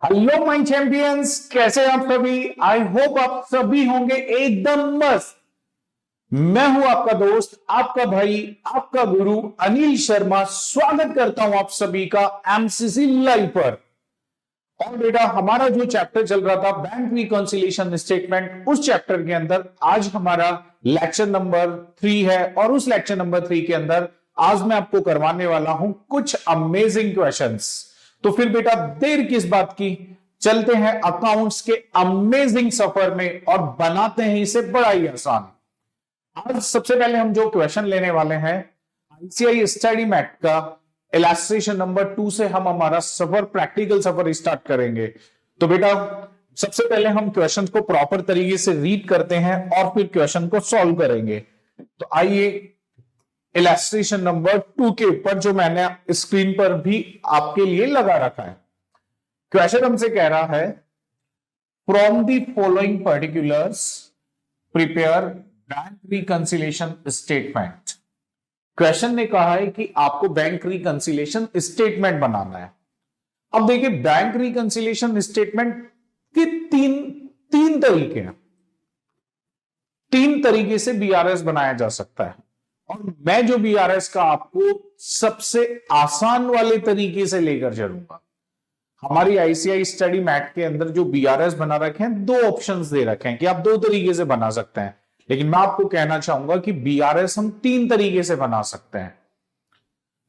Hello my champions, कैसे हैं आप सभी। आई होप आप सभी होंगे एकदम मस्त। मैं हूं आपका दोस्त, आपका भाई, आपका गुरु अनिल शर्मा। स्वागत करता हूं आप सभी का एमसीसी लाइव पर। और बेटा, हमारा जो चैप्टर चल रहा था बैंक रिकॉन्सिलिएशन स्टेटमेंट, उस चैप्टर के अंदर आज हमारा लेक्चर नंबर 3 है। और उस लेक्चर नंबर 3 के अंदर आज मैं आपको करवाने वाला हूं कुछ अमेजिंग क्वेश्चंस। तो फिर बेटा, देर किस बात की, चलते हैं अकाउंट्स के अमेजिंग सफर में और बनाते हैं इसे बड़ा ही आसान। आज सबसे पहले हम जो क्वेश्चन लेने वाले हैं आईसीआई स्टडी मैट का इलस्ट्रेशन नंबर 2 से हम हमारा सफर, प्रैक्टिकल सफर स्टार्ट करेंगे। तो बेटा, सबसे पहले हम क्वेश्चन को प्रॉपर तरीके से रीड करते हैं और फिर क्वेश्चन को सॉल्व करेंगे। तो आइए, इलस्ट्रेशन नंबर 2 के ऊपर जो मैंने स्क्रीन पर भी आपके लिए लगा रखा है, क्वेश्चन हमसे कह रहा है from the following particulars prepare bank reconciliation statement. Question ने कहा है कि आपको बैंक रिकंसिलिएशन स्टेटमेंट बनाना है। अब देखिए, बैंक रिकंसिलिएशन स्टेटमेंट के तीन तरीके हैं। 3 तरीके से बीआरएस बनाया जा सकता है और मैं जो बीआरएस का आपको सबसे आसान वाले तरीके से लेकर चलूंगा। हमारी आईसीआई स्टडी मैट के अंदर जो बीआरएस बना रखे हैं, 2 ऑप्शंस दे रखे हैं कि आप 2 तरीके से बना सकते हैं, लेकिन मैं आपको कहना चाहूंगा कि बीआरएस हम 3 तरीके से बना सकते हैं।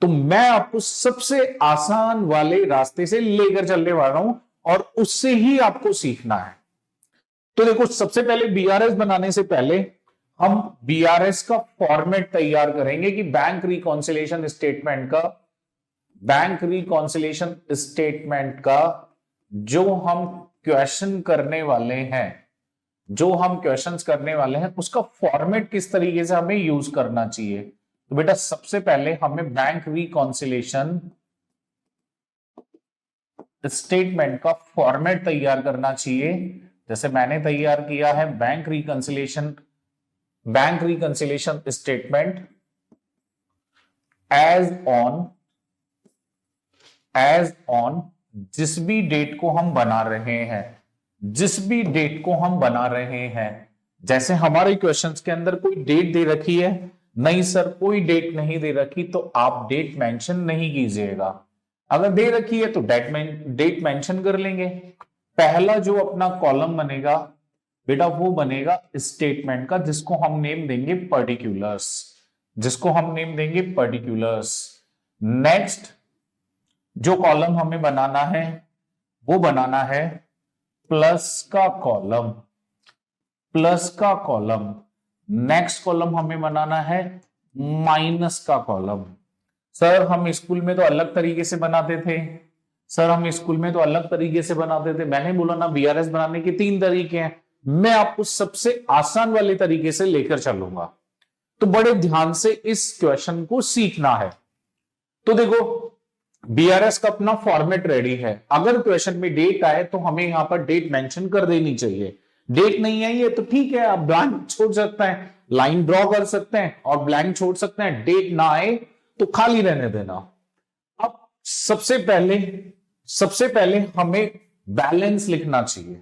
तो मैं आपको सबसे आसान वाले रास्ते से लेकर चलने वाला हूं और उससे ही आपको सीखना है। तो देखो, सबसे पहले बीआरएस बनाने से पहले हम बीआरएस का फॉर्मेट तैयार करेंगे कि बैंक रिकॉन्सिलिएशन स्टेटमेंट का जो हम क्वेश्चन करने वाले हैं उसका फॉर्मेट किस तरीके से हमें यूज करना चाहिए। तो बेटा, सबसे पहले हमें बैंक रिकॉन्सिलिएशन स्टेटमेंट का फॉर्मेट तैयार करना चाहिए। जैसे मैंने तैयार किया है bank reconciliation statement as on जिस भी डेट को हम बना रहे हैं, जैसे हमारे क्वेश्चंस के अंदर कोई डेट दे रखी है, नहीं सर कोई डेट नहीं दे रखी, तो आप डेट मेंशन नहीं कीजिएगा। अगर दे रखी है तो डेट मेंशन कर लेंगे। पहला जो अपना कॉलम बनेगा बेटा, वो बनेगा स्टेटमेंट का, जिसको हम नेम देंगे पर्टिकुलर्स। नेक्स्ट जो कॉलम हमें बनाना है वो बनाना है प्लस का कॉलम। नेक्स्ट कॉलम हमें बनाना है माइनस का कॉलम। सर हम स्कूल में तो अलग तरीके से बनाते थे। मैंने बोला ना, बीआरएस बनाने के 3 तरीके हैं, मैं आपको सबसे आसान वाले तरीके से लेकर चलूंगा। तो बड़े ध्यान से इस क्वेश्चन को सीखना है। तो देखो, बीआरएस का अपना फॉर्मेट रेडी है। अगर क्वेश्चन में डेट आए तो हमें यहां पर डेट मेंशन कर देनी चाहिए। डेट नहीं आई है तो ठीक है, आप ब्लैंक छोड़ सकते हैं, लाइन ड्रॉ कर सकते हैं और ब्लैंक छोड़ सकते हैं। डेट ना आए तो खाली रहने देना। अब सबसे पहले हमें बैलेंस लिखना चाहिए।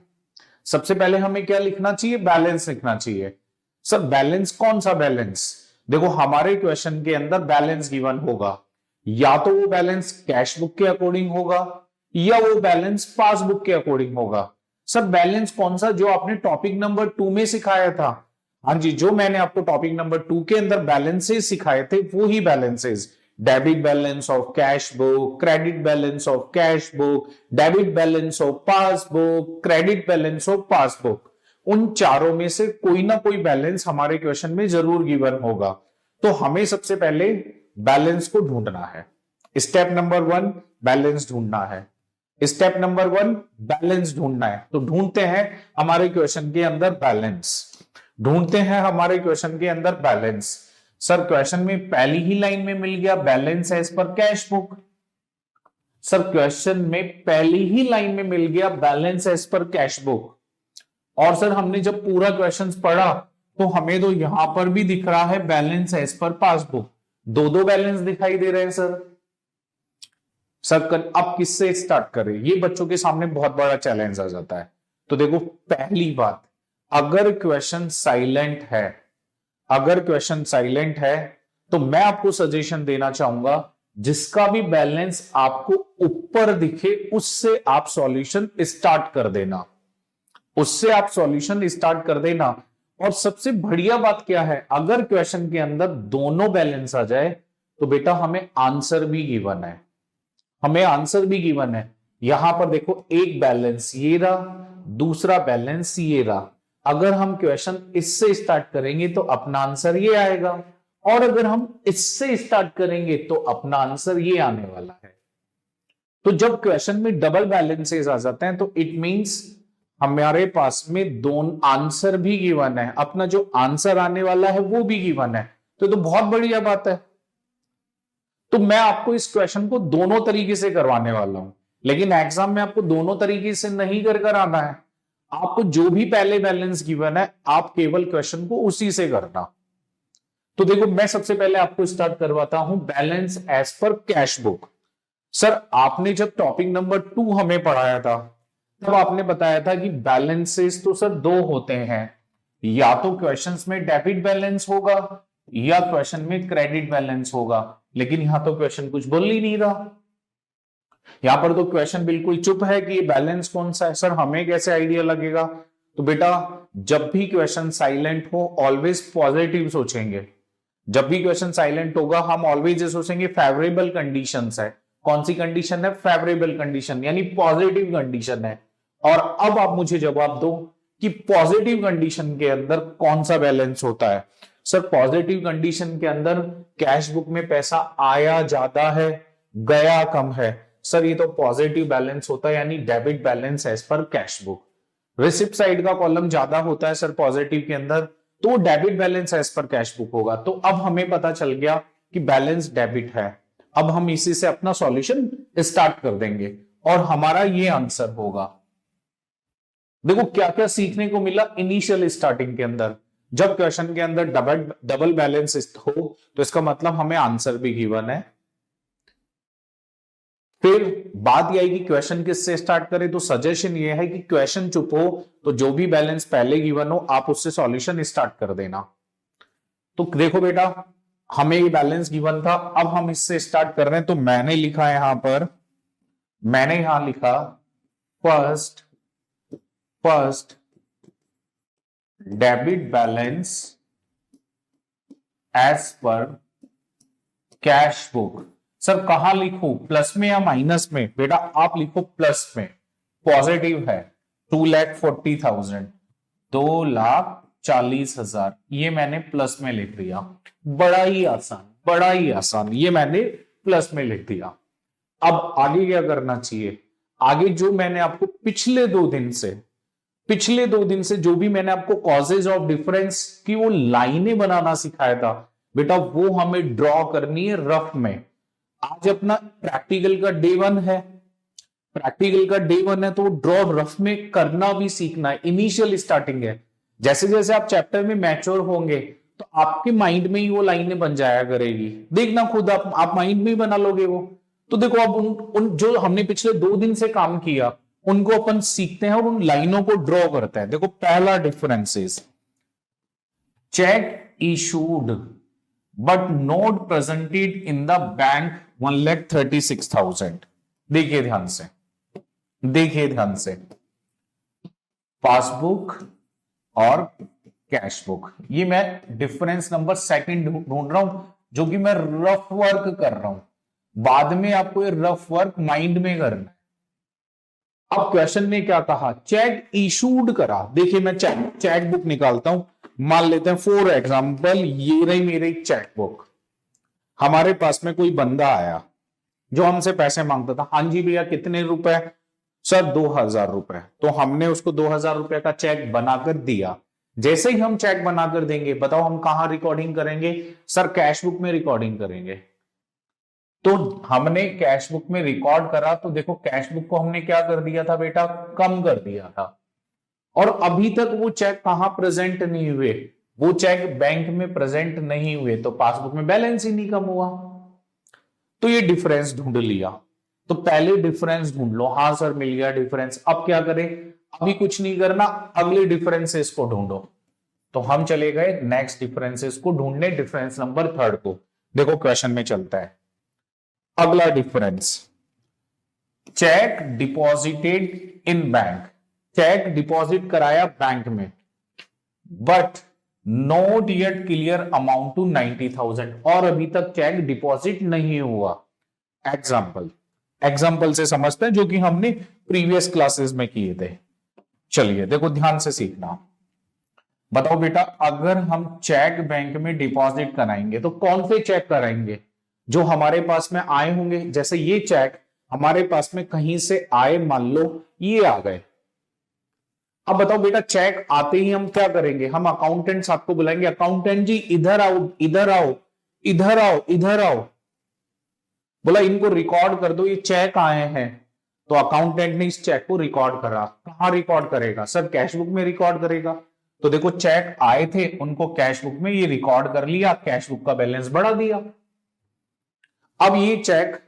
सबसे पहले हमें क्या लिखना चाहिए? बैलेंस लिखना चाहिए। सर बैलेंस, कौन सा बैलेंस? देखो, हमारे क्वेश्चन के अंदर बैलेंस गिवन होगा, या तो वो बैलेंस कैश बुक के अकॉर्डिंग होगा या वो बैलेंस पासबुक के अकॉर्डिंग होगा। सर बैलेंस कौन सा? जो आपने टॉपिक नंबर 2 में सिखाया था। हाँ जी, जो मैंने आपको टॉपिक नंबर 2 के अंदर बैलेंसेस सिखाए थे वो ही balances. Debit balance of cash book, credit balance of cash book, debit balance of passbook, credit balance of passbook. उन चारों में से कोई ना कोई बैलेंस हमारे क्वेश्चन में जरूर गिवन होगा। तो हमें सबसे पहले बैलेंस को ढूंढना है। स्टेप नंबर 1 बैलेंस ढूंढना है। तो ढूंढते हैं हमारे क्वेश्चन के अंदर बैलेंस। सर क्वेश्चन में पहली ही लाइन में मिल गया balance as per cash book. और सर हमने जब पूरा क्वेश्चन पढ़ा तो हमें तो यहां पर भी दिख रहा है balance as per passbook. 2 balance दिखाई दे रहे हैं सर। सर अब किससे स्टार्ट करें, ये बच्चों के सामने बहुत बड़ा चैलेंज आ जाता है। तो देखो पहली बात, अगर क्वेश्चन साइलेंट है, अगर क्वेश्चन साइलेंट है तो मैं आपको सजेशन देना चाहूंगा, जिसका भी बैलेंस आपको ऊपर दिखे उससे आप सॉल्यूशन स्टार्ट कर देना, उससे आप सॉल्यूशन स्टार्ट कर देना। और सबसे बढ़िया बात क्या है, अगर क्वेश्चन के अंदर दोनों बैलेंस आ जाए तो बेटा हमें आंसर भी गिवन है, हमें आंसर भी गिवन है। यहां पर देखो एक बैलेंस ये रहा, दूसरा बैलेंस ये रहा। अगर हम क्वेश्चन इससे स्टार्ट करेंगे तो अपना आंसर ये आएगा, और अगर हम इससे स्टार्ट करेंगे तो अपना आंसर ये आने वाला है। तो जब क्वेश्चन में डबल बैलेंसेस आ जाते हैं तो इट मींस हमारे पास में दोनों आंसर भी गिवन है, अपना जो आंसर आने वाला है वो भी गिवन है। तो बहुत बढ़िया बात है। तो मैं आपको इस क्वेश्चन को दोनों तरीके से करवाने वाला हूं, लेकिन एग्जाम में आपको दोनों तरीके से नहीं कर आना है। आपको जो भी पहले बैलेंस गिवन है आप केवल क्वेश्चन को उसी से करना। तो देखो मैं सबसे पहले आपको स्टार्ट करवाता हूं balance as per cash book. Sir आपने जब टॉपिक नंबर 2 हमें पढ़ाया था तब आपने बताया था कि बैलेंसेस तो सर दो होते हैं, या तो क्वेश्चंस में डेबिट बैलेंस होगा या क्वेश्चन में क्रेडिट बैलेंस होगा। लेकिन यहां तो क्वेश्चन कुछ बोल ही नहीं रहा, यहां पर तो क्वेश्चन बिल्कुल चुप है कि ये बैलेंस कौन सा है। सर हमें कैसे आइडिया लगेगा? तो बेटा जब भी क्वेश्चन साइलेंट हो ऑलवेज पॉजिटिव सोचेंगे। जब भी क्वेश्चन साइलेंट होगा हम ऑलवेज ये सोचेंगे फेवरेबल कंडीशंस है। कौन सी कंडीशन है? फेवरेबल कंडीशन, यानी पॉजिटिव कंडीशन है। और अब आप मुझे जवाब दो कि पॉजिटिव कंडीशन के अंदर कौन सा बैलेंस होता है। सर पॉजिटिव कंडीशन के अंदर कैश बुक में पैसा आया ज्यादा है, गया कम है। सर ये तो पॉजिटिव बैलेंस होता है, यानी debit balance as per cash book. Receipt side का कॉलम ज्यादा होता है सर पॉजिटिव के अंदर, तो debit balance as per cash book होगा। तो अब हमें पता चल गया कि बैलेंस डेबिट है। अब हम इसी से अपना सॉल्यूशन स्टार्ट कर देंगे और हमारा ये आंसर होगा। देखो क्या क्या सीखने को मिला इनिशियल स्टार्टिंग के अंदर। जब क्वेश्चन के अंदर डबल बैलेंस हो तो इसका मतलब हमें आंसर भी गिवन है। फिर बात यह है कि क्वेश्चन किससे स्टार्ट करें, तो सजेशन ये है कि क्वेश्चन चुप हो तो जो भी बैलेंस पहले गिवन हो आप उससे सॉल्यूशन स्टार्ट कर देना। तो देखो बेटा हमें ये बैलेंस गिवन था, अब हम इससे स्टार्ट कर रहे हैं। तो मैंने लिखा यहां पर, मैंने यहां लिखा first debit balance as per cash book. Sir कहां लिखूं, प्लस में या माइनस में? बेटा आप लिखो प्लस में, पॉजिटिव है 2,40,000, 2,40,000, ये मैंने प्लस में लिख दिया। बड़ा ही आसान, बड़ा ही आसान, ये मैंने प्लस में लिख दिया। अब आगे क्या करना चाहिए? आगे जो मैंने आपको पिछले दो दिन से जो भी मैंने आपको कॉजेज ऑफ डिफरेंस की वो लाइनें बनाना सिखाया था बेटा, वो हमें ड्रॉ करनी है रफ में। आज अपना प्रैक्टिकल का डे 1 है, तो ड्रॉ रफ में करना भी सीखना है। इनिशियल स्टार्टिंग है, जैसे जैसे आप चैप्टर में मैच्योर होंगे तो आपके माइंड में ही वो लाइनें बन जाया करेगी। देखना खुद आप माइंड में ही बना लोगे वो। तो देखो अब उन जो हमने पिछले 2 दिन से काम किया उनको अपन सीखते हैं और उन लाइनों को ड्रॉ करते हैं। देखो पहला differences, check issued but note presented in the bank 1,36,000। देखिए ध्यान से, पासबुक और कैश बुक, ये मैं डिफरेंस नंबर 2 ढूंढ रहा हूं जो कि मैं रफ वर्क कर रहा हूं। बाद में आपको ये रफ वर्क माइंड में करना है। अब क्वेश्चन ने क्या कहा, चेक इशूड करा। देखिए मैं चेक बुक निकालता हूं, मान लेते हैं फॉर एग्जांपल ये रही मेरी चेक बुक। हमारे पास में कोई बंदा आया जो हमसे पैसे मांगता था। हाँ जी भैया कितने रुपए? सर 2,000 रुपए। तो हमने उसको 2,000 रुपए का चेक बनाकर दिया। जैसे ही हम चेक बनाकर देंगे, बताओ हम कहां रिकॉर्डिंग करेंगे? सर कैश बुक में रिकॉर्डिंग करेंगे। तो हमने कैश बुक में रिकॉर्ड करा, तो देखो कैश बुक को हमने क्या कर दिया था बेटा, कम कर दिया था। और अभी तक वो चेक कहां प्रेजेंट नहीं हुए, वो चेक बैंक में प्रेजेंट नहीं हुए, तो पासबुक में बैलेंस ही नहीं कम हुआ। तो ये डिफरेंस ढूंढ लिया। तो पहले डिफरेंस ढूंढ लो। हाँ सर मिल गया डिफरेंस। अब क्या करें? अभी कुछ नहीं करना, अगले डिफरेंसेस को ढूंढो। तो हम चले गए नेक्स्ट डिफरेंसेस को ढूंढने, डिफरेंस नंबर थर्ड को। देखो क्वेश्चन में चलता है अगला difference. Cheque deposited in bank, cheque deposit कराया बैंक में, but not yet clear amount to 90,000, और अभी तक चेक डिपॉजिट नहीं हुआ। एग्जाम्पल, एग्जाम्पल से समझते हैं जो कि हमने प्रीवियस क्लासेस में किए थे। चलिए देखो ध्यान से सीखना। बताओ बेटा, अगर हम चेक बैंक में डिपॉजिट कराएंगे तो कौन से चेक कराएंगे? जो हमारे पास में आए होंगे। जैसे ये चेक हमारे पास में कहीं से आए, मान लो ये आ गए। अब बताओ बेटा, चेक आते ही हम क्या करेंगे? हम अकाउंटेंट साहब को बुलाएंगे, अकाउंटेंट जी इधर आओ, इधर आओ, इधर आओ, इधर आओ। बोला इनको रिकॉर्ड कर दो, ये चेक आए हैं। तो अकाउंटेंट ने इस चेक को रिकॉर्ड करा। कहां रिकॉर्ड करेगा? सर कैश बुक में रिकॉर्ड करेगा। तो देखो चेक आए थे, उनको कैश बुक में ये रिकॉर्ड कर लिया, कैश बुक का बैलेंस बढ़ा दिया। अब ये चेक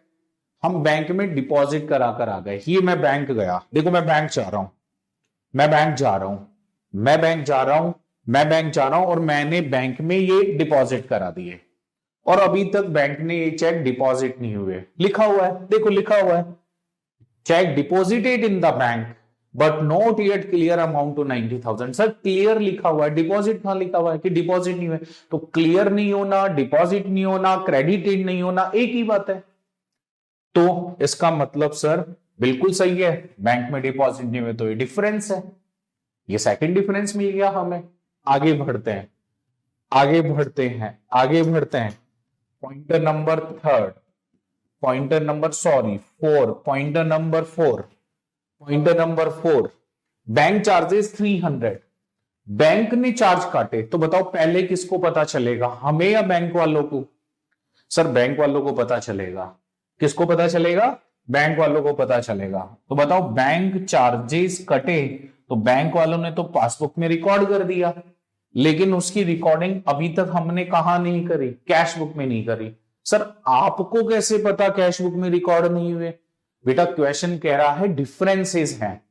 हम बैंक में डिपॉजिट करा कर आ गए। ये मैं बैंक गया, देखो मैं बैंक जा रहा हूं, मैं बैंक जा रहा हूं, मैं बैंक जा रहा हूं, मैं बैंक जा रहा हूं, और मैंने बैंक में ये डिपॉजिट करा दिए, और अभी तक बैंक ने ये चेक डिपॉजिट नहीं हुए। लिखा हुआ है, देखो लिखा हुआ है cheque deposited in the bank but not yet clear amount to 90,000। Sir clear लिखा हुआ है, डिपॉजिट कहां लिखा हुआ है कि डिपॉजिट नहीं हुए? तो क्लियर नहीं होना, डिपॉजिट नहीं होना, क्रेडिटेड नहीं होना, एक ही बात है। तो इसका मतलब सर बिल्कुल सही है, बैंक में डिपॉजिट नहीं हुए तो ये डिफरेंस है। ये सेकंड डिफरेंस मिल गया हमें। आगे बढ़ते हैं, आगे बढ़ते हैं, आगे बढ़ते हैं। Pointer number third, pointer number sorry 4, pointer number 4, pointer number 4, bank charges 300। Bank ने चार्ज काटे, तो बताओ पहले किसको पता चलेगा, हमें या बैंक वालों को? सर बैंक वालों को पता चलेगा। किसको पता चलेगा? बैंक वालों को पता चलेगा। तो बताओ बैंक चार्जेस कटे, तो बैंक वालों ने तो पासबुक में रिकॉर्ड कर दिया, लेकिन उसकी रिकॉर्डिंग अभी तक हमने कहा नहीं करी, कैश बुक में नहीं करी। सर आपको कैसे पता कैश बुक में रिकॉर्ड नहीं हुए? बेटा क्वेश्चन कह रहा है डिफरेंसेस हैं,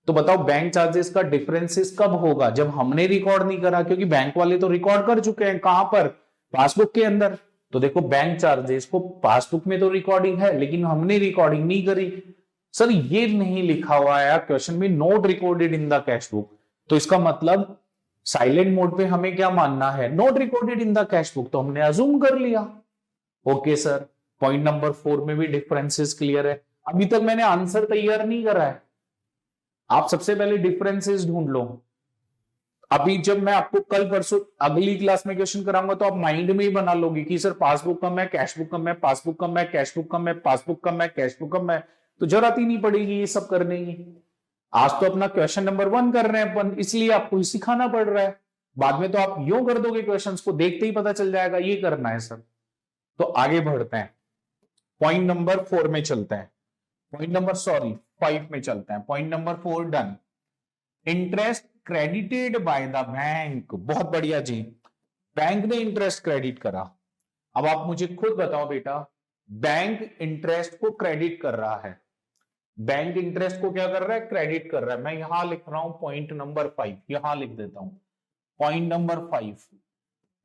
तो बताओ बैंक चार्जेस का डिफरेंसेस कब होगा? जब हमने रिकॉर्ड नहीं करा, क्योंकि बैंक वाले तो रिकॉर्ड कर चुके हैं। कहां पर? पासबुक के अंदर। तो देखो बैंक चार्जेस को पासबुक में तो रिकॉर्डिंग है, लेकिन हमने रिकॉर्डिंग नहीं करी। सर ये नहीं लिखा हुआ है क्वेश्चन में, note recorded in the cash book. तो इसका मतलब साइलेंट मोड पे हमें क्या मानना है? Note recorded in the cash book. तो हमने अज्यूम कर लिया। ओके सर, पॉइंट नंबर 4 में भी डिफरेंसेस क्लियर है। अभी तक मैंने आंसर तैयार नहीं करा है, आप सबसे पहले डिफरेंसेस ढूंढ लो। अभी जब मैं आपको कल परसों अगली क्लास में क्वेश्चन कराऊंगा तो आप माइंड में ही बना लोगे कि सर पासबुक कम है, कैश बुक कम है, पासबुक कम है, कैश बुक कम है, पासबुक कम है, कैश बुक कम है। तो जरूरत ही नहीं पड़ेगी ये सब करने की। आज तो अपना क्वेश्चन नंबर 1 कर रहे हैं अपन, इसलिए आपको सिखाना पड़ रहा है। बाद में तो आप यूं कर दोगे, क्वेश्चंस को देखते ही पता चल जाएगा ये करना है सर। तो आगे बढ़ते हैं, पॉइंट नंबर 4 में चलते हैं, पॉइंट नंबर 5 में चलते हैं। Point number 4 done. Interest credited by the bank. बहुत बढ़िया जी, बैंक ने इंटरेस्ट क्रेडिट करा। अब आप मुझे खुद बताओ बेटा, बैंक इंटरेस्ट को क्रेडिट कर रहा है, बैंक इंटरेस्ट को क्या कर रहा है? क्रेडिट कर रहा है। मैं यहां लिख रहा हूं पॉइंट नंबर 5, यहां लिख देता हूं पॉइंट नंबर 5,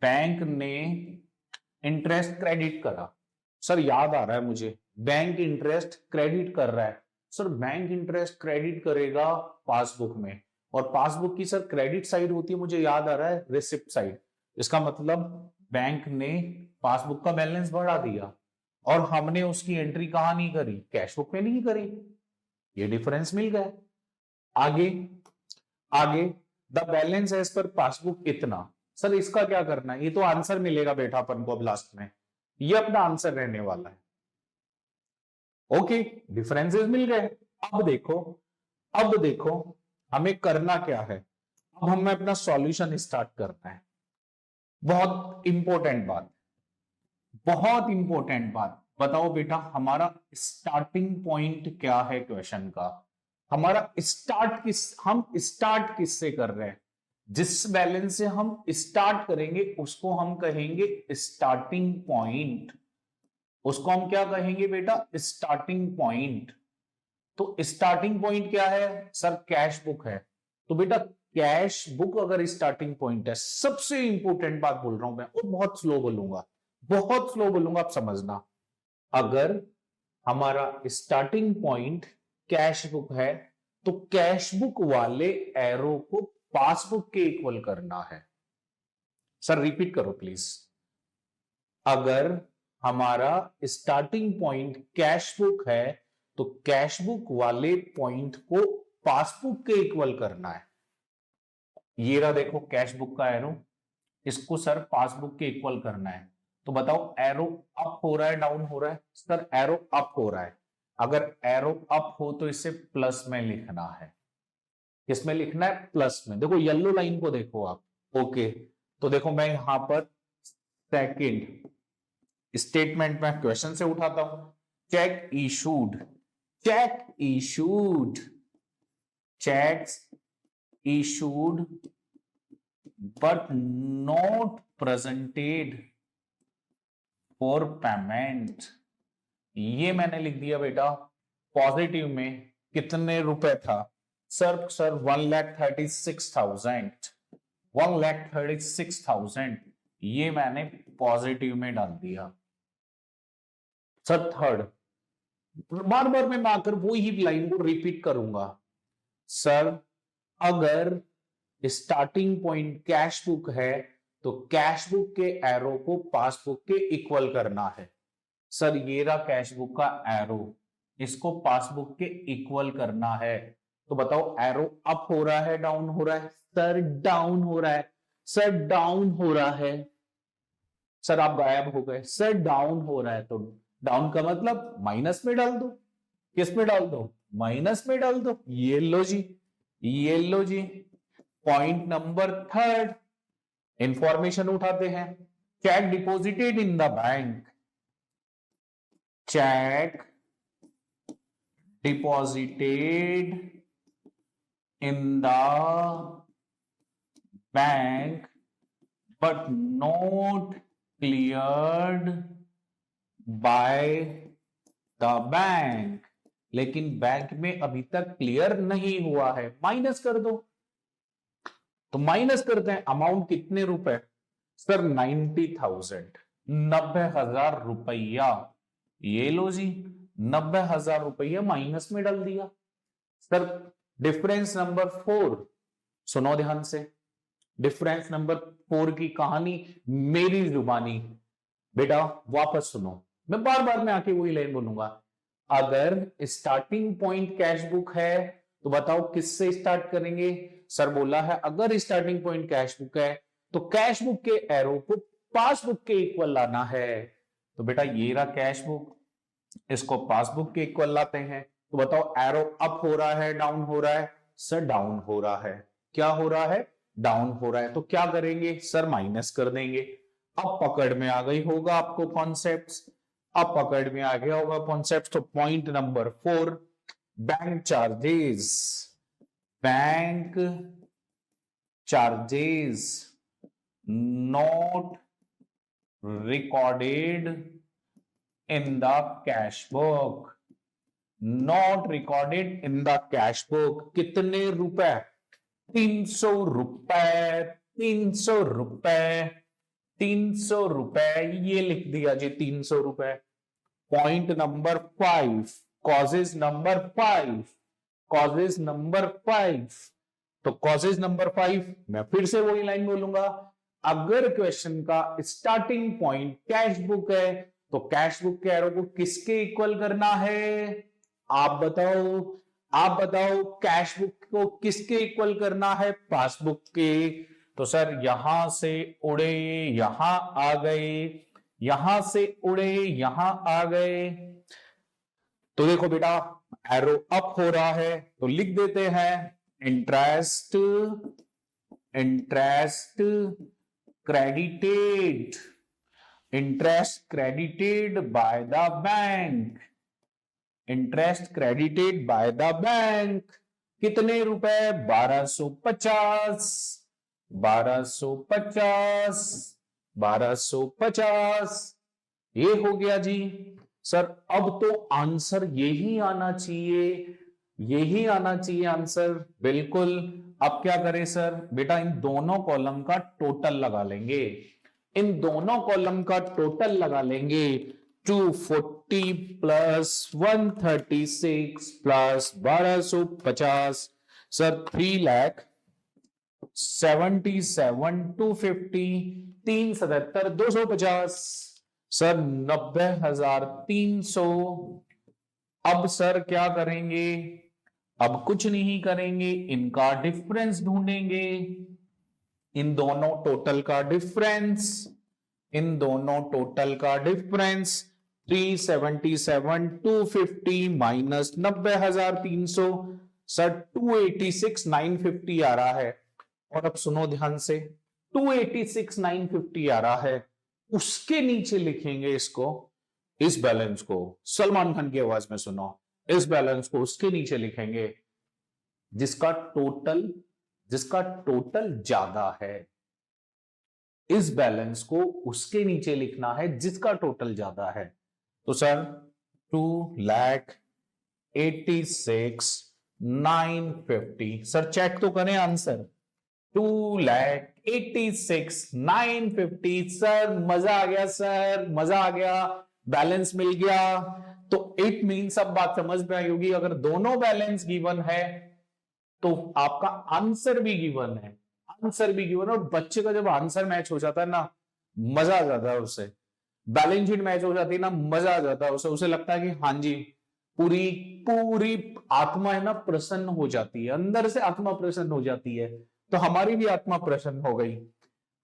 बैंक ने इंटरेस्ट क्रेडिट करा। सर याद आ रहा है मुझे, बैंक इंटरेस्ट क्रेडिट कर रहा है। सर बैंक इंटरेस्ट क्रेडिट करेगा पासबुक में, और पासबुक की सर क्रेडिट साइड होती है, मुझे याद आ रहा है रिसिप्ट साइड। इसका मतलब बैंक ने पासबुक का बैलेंस बढ़ा दिया, और हमने उसकी एंट्री कहां नहीं करी? कैश बुक में नहीं करी। ये डिफरेंस मिल गया। आगे, आगे the balance as per passbook इतना। सर इसका क्या करना है? ये तो आंसर मिलेगा बेटा अपन को अब लास्ट में, ये अपना आंसर रहने वाला है। ओके, डिफरेंसेस मिल गए। अब देखो, अब देखो हमें करना क्या है। अब हमें अपना सॉल्यूशन स्टार्ट करना है। बहुत इंपॉर्टेंट बात, बहुत इंपॉर्टेंट बात। बताओ बेटा हमारा स्टार्टिंग पॉइंट क्या है क्वेश्चन का? हमारा हम स्टार्ट किससे कर रहे हैं? जिस बैलेंस से हम स्टार्ट करेंगे उसको हम कहेंगे स्टार्टिंग पॉइंट। उसको हम क्या कहेंगे बेटा, स्टार्टिंग पॉइंट। तो स्टार्टिंग पॉइंट क्या है सर, कैश बुक है। तो बेटा कैश बुक अगर स्टार्टिंग पॉइंट है, सबसे इंपॉर्टेंट बात बोल रहा हूं मैं, और बहुत स्लो बोलूंगा, बहुत स्लो बोलूंगा, आप समझना। अगर हमारा स्टार्टिंग पॉइंट कैश बुक है तो कैश बुक वाले एरो को पासबुक के इक्वल करना है। सर रिपीट करो प्लीज। अगर हमारा स्टार्टिंग पॉइंट कैश बुक है तो कैश बुक वाले पॉइंट को पासबुक के इक्वल करना है। ये रहा देखो कैश बुक का एरो, इसको सर पासबुक के इक्वल करना है। तो बताओ एरो अप हो रहा है डाउन हो रहा है? सर एरो अप हो रहा है। अगर एरो अप हो तो इसे प्लस में लिखना है। किसमें लिखना है? प्लस में। देखो येलो लाइन को देखो आप। ओके, तो देखो मैं यहां पर सेकंड स्टेटमेंट में क्वेश्चन से उठाता हूं। Cheque issued, cheque issued, cheques issued but not presented for payment। ये मैंने लिख दिया बेटा पॉजिटिव में। कितने रुपए था सर 1,36,000, 1,36,000 ये मैंने पॉजिटिव में डाल दिया। सर थर्ड, बार बार मैं आकर वो ही लाइन को रिपीट करूंगा। सर अगर स्टार्टिंग पॉइंट कैश बुक है तो कैश बुक के एरो को पासबुक के इक्वल करना है। सर ये रहा कैश बुक का एरो, इसको पासबुक के इक्वल करना है। तो बताओ एरो अप हो रहा है डाउन हो रहा है? सर डाउन हो रहा है। सर डाउन हो रहा है। सर आप गायब हो गए। सर डाउन हो रहा है, तो डाउन का मतलब माइनस में डाल दो। किस में डाल दो? माइनस में डाल दो। ये लो जी, ये लो जी। पॉइंट नंबर थर्ड, इंफॉर्मेशन उठाते हैं। Check deposited in the bank, check deposited in the bank but not cleared by the bank. लेकिन बैंक में अभी तक क्लियर नहीं हुआ है, माइनस कर दो। तो माइनस करते हैं, अमाउंट कितने रुपए? सर 90,000, 90,000 रुपया। ये लो जी 90,000 रुपया माइनस में डाल दिया। सर डिफरेंस नंबर 4 सुनो ध्यान से। डिफरेंस नंबर 4 की कहानी मेरी जुबानी बेटा वापस सुनो। मैं बार बार में आके वही लाइन बोलूंगा। अगर स्टार्टिंग पॉइंट कैश बुक है तो बताओ किससे स्टार्ट करेंगे? सर बोला है अगर स्टार्टिंग पॉइंट कैश बुक है तो कैश बुक के एरो को पासबुक के इक्वल लाना है। तो बेटा ये रहा कैश बुक, इसको पासबुक के इक्वल लाते हैं। तो बताओ एरो अप हो रहा है डाउन हो रहा है? सर डाउन हो रहा है। क्या हो रहा है? डाउन हो रहा है। तो क्या करेंगे सर? माइनस कर देंगे। अब पकड़ में आ गई होगा आपको कॉन्सेप्ट्स, अब पकड़ में आ गया होगा कॉन्सेप्ट। तो point number 4, bank charges, bank charges not recorded in the cash book, not recorded in the cash book। कितने रुपए? 300 रुपए, 300 रुपए, 300 रुपए। ये लिख दिया जी 300 रुपए। Point number 5, causes number 5, causes number 5। तो कॉजेज नंबर 5 मैं फिर से वही लाइन बोलूंगा। अगर क्वेश्चन का स्टार्टिंग पॉइंट कैश बुक है तो कैश बुक के एरो को किसके इक्वल करना है? आप बताओ, आप बताओ कैश बुक को किसके इक्वल करना है? पासबुक के। तो सर यहां से उड़े यहां आ गए, यहां से उड़े यहां आ गए। तो देखो बेटा एरो अप हो रहा है तो लिख देते हैं interest, interest credited, interest credited by the bank, interest credited by the bank। कितने रुपए? 1250, 1250, 1250। ये हो गया जी। सर अब तो आंसर यही आना चाहिए, यही आना चाहिए आंसर, बिल्कुल। अब क्या करें सर? बेटा इन दोनों कॉलम का टोटल लगा लेंगे, इन दोनों कॉलम का टोटल लगा लेंगे। 240 प्लस 136 प्लस 1250, सर 3,77,250, 3,77,250, सर 90,300। अब सर क्या करेंगे? अब कुछ नहीं करेंगे, इनका डिफरेंस ढूंढेंगे, इन दोनों टोटल का डिफरेंस, इन दोनों टोटल का डिफरेंस 377,250 माइनस 90,300, सर 286,950 आ रहा है। और अब सुनो ध्यान से, 286,950 आ रहा है, उसके नीचे लिखेंगे इसको, इस बैलेंस को, सलमान खान की आवाज में सुनो, इस बैलेंस को उसके नीचे लिखेंगे जिसका टोटल ज्यादा है। इस बैलेंस को उसके नीचे लिखना है जिसका टोटल ज्यादा है। तो सर 2,86,950, सर चेक तो करें आंसर, 2,86,950। सर मजा आ गया, सर मजा आ गया, बैलेंस मिल गया। तो इट मीन सब बात समझ में आई होगी, अगर दोनों बैलेंस गिवन है तो आपका आंसर भी गिवन है, आंसर भी गिवन। और बच्चे का जब आंसर मैच हो जाता है ना, मजा आ जाता है उसे, बैलेंस शीट मैच हो जाती है ना, मजा आ जाता है उसे, उसे लगता है कि हाँ जी, पूरी पूरी आत्मा है ना प्रसन्न हो जाती है, अंदर से आत्मा प्रसन्न हो जाती है। तो हमारी भी आत्मा प्रसन्न हो गई।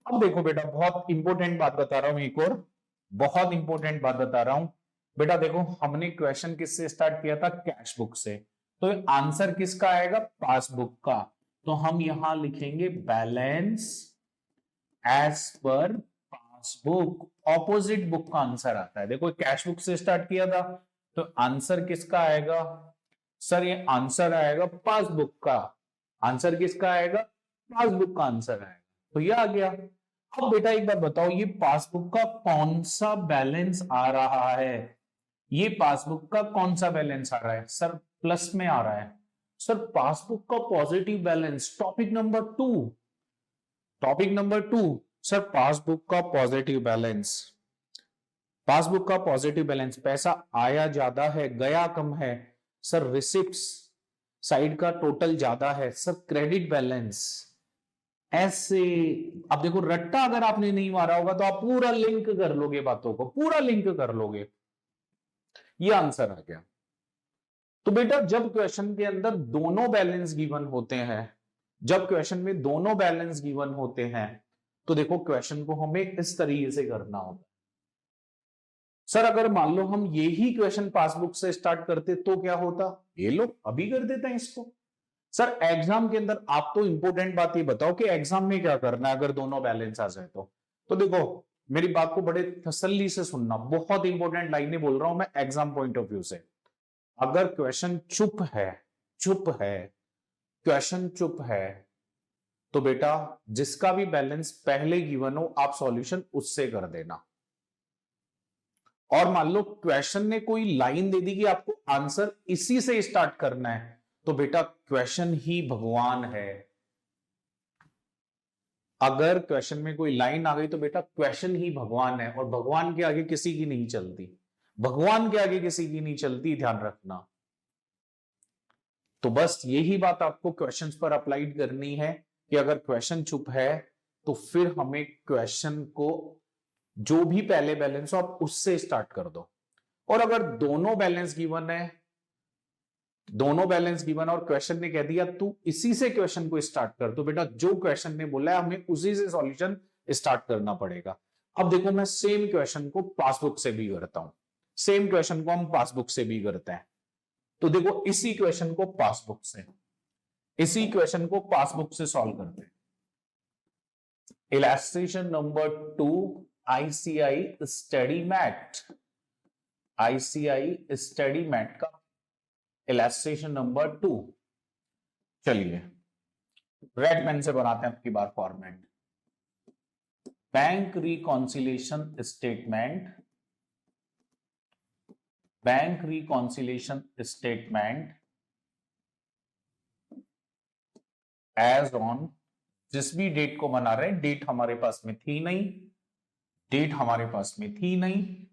अब देखो बेटा, बहुत इंपॉर्टेंट बात बता रहा हूं, एक और बहुत इंपॉर्टेंट बात बता रहा हूं बेटा। देखो हमने क्वेश्चन किससे स्टार्ट किया था? कैश बुक से। तो आंसर किसका आएगा? पासबुक का। तो हम यहां लिखेंगे balance as per passbook, opposite book का आंसर आता है। देखो कैश बुक से स्टार्ट किया था, तो आंसर किसका आएगा? सर ये आंसर आएगा पासबुक का। आंसर किसका आएगा? पासबुक का आंसर आएगा। तो ये आ गया। अब बेटा एक बात बताओ, ये पासबुक का कौन सा बैलेंस आ रहा है? ये पासबुक का कौन सा बैलेंस आ रहा है? सर प्लस में आ रहा है। सर पासबुक का positive balance, topic number 2, topic number 2, sir passbook का पॉजिटिव बैलेंस, पासबुक का पॉजिटिव बैलेंस, पैसा आया ज्यादा है गया कम है। सर रिसिप्ट्स साइड का टोटल ज्यादा है। सर क्रेडिट बैलेंस, ऐसे। अब देखो रट्टा अगर आपने नहीं मारा होगा तो आप पूरा लिंक कर लोगे, बातों को पूरा लिंक कर लोगे। ये आंसर आ गया। तो बेटा जब क्वेश्चन के अंदर दोनों बैलेंस गिवन होते हैं, जब क्वेश्चन में दोनों बैलेंस गिवन होते हैं, तो देखो क्वेश्चन को हमें इस तरीके से करना होता है। सर अगर मान लो हम यही क्वेश्चन पासबुक से स्टार्ट करते तो क्या होता? ये लो अभी कर देते हैं इसको। सर एग्जाम के अंदर आप तो इंपॉर्टेंट बात ये बताओ कि एग्जाम में क्या करना है अगर दोनों बैलेंस आ जाए तो देखो मेरी बात को बड़े तसल्ली से सुनना, बहुत इंपॉर्टेंट लाइनें बोल रहा हूं मैं एग्जाम पॉइंट ऑफ व्यू से। अगर क्वेश्चन चुप है, चुप है, क्वेश्चन चुप है, तो बेटा जिसका भी बैलेंस पहले गिवन हो आप सॉल्यूशन उससे कर देना। और मान लो क्वेश्चन ने कोई लाइन दे दी कि आपको आंसर इसी से स्टार्ट करना है, तो बेटा क्वेश्चन ही भगवान है। अगर क्वेश्चन में कोई लाइन आ गई तो बेटा क्वेश्चन ही भगवान है, और भगवान के आगे किसी की नहीं चलती, भगवान के आगे किसी की नहीं चलती, ध्यान रखना। तो बस यही बात आपको क्वेश्चंस पर अप्लाइड करनी है कि अगर क्वेश्चन चुप है तो फिर हमें क्वेश्चन को जो भी पहले बैलेंस हो आप उससे स्टार्ट कर दो। और अगर दोनों बैलेंस गिवन है, दोनों बैलेंस गिवन और क्वेश्चन ने कह दिया तू इसी से क्वेश्चन को स्टार्ट कर, तो बेटा जो क्वेश्चन ने बोला है हमें उसी से सॉल्यूशन स्टार्ट करना पड़ेगा। अब देखो मैं सेम क्वेश्चन को पासबुक से भी करता हूं, सेम क्वेश्चन को हम पासबुक से भी करते हैं। तो देखो इसी क्वेश्चन को पासबुक से, इसी क्वेश्चन को पासबुक से सॉल्व करते हैं। Illustration number 2, ICI study mat, ICI study mat का इलस्ट्रेशन नंबर 2। चलिए रेड पेन से बनाते हैं आपकी बार format. Bank reconciliation statement bank reconciliation statement as on, जिस भी डेट को बना रहे हैं, डेट हमारे पास में थी नहीं, डेट हमारे पास में थी नहीं,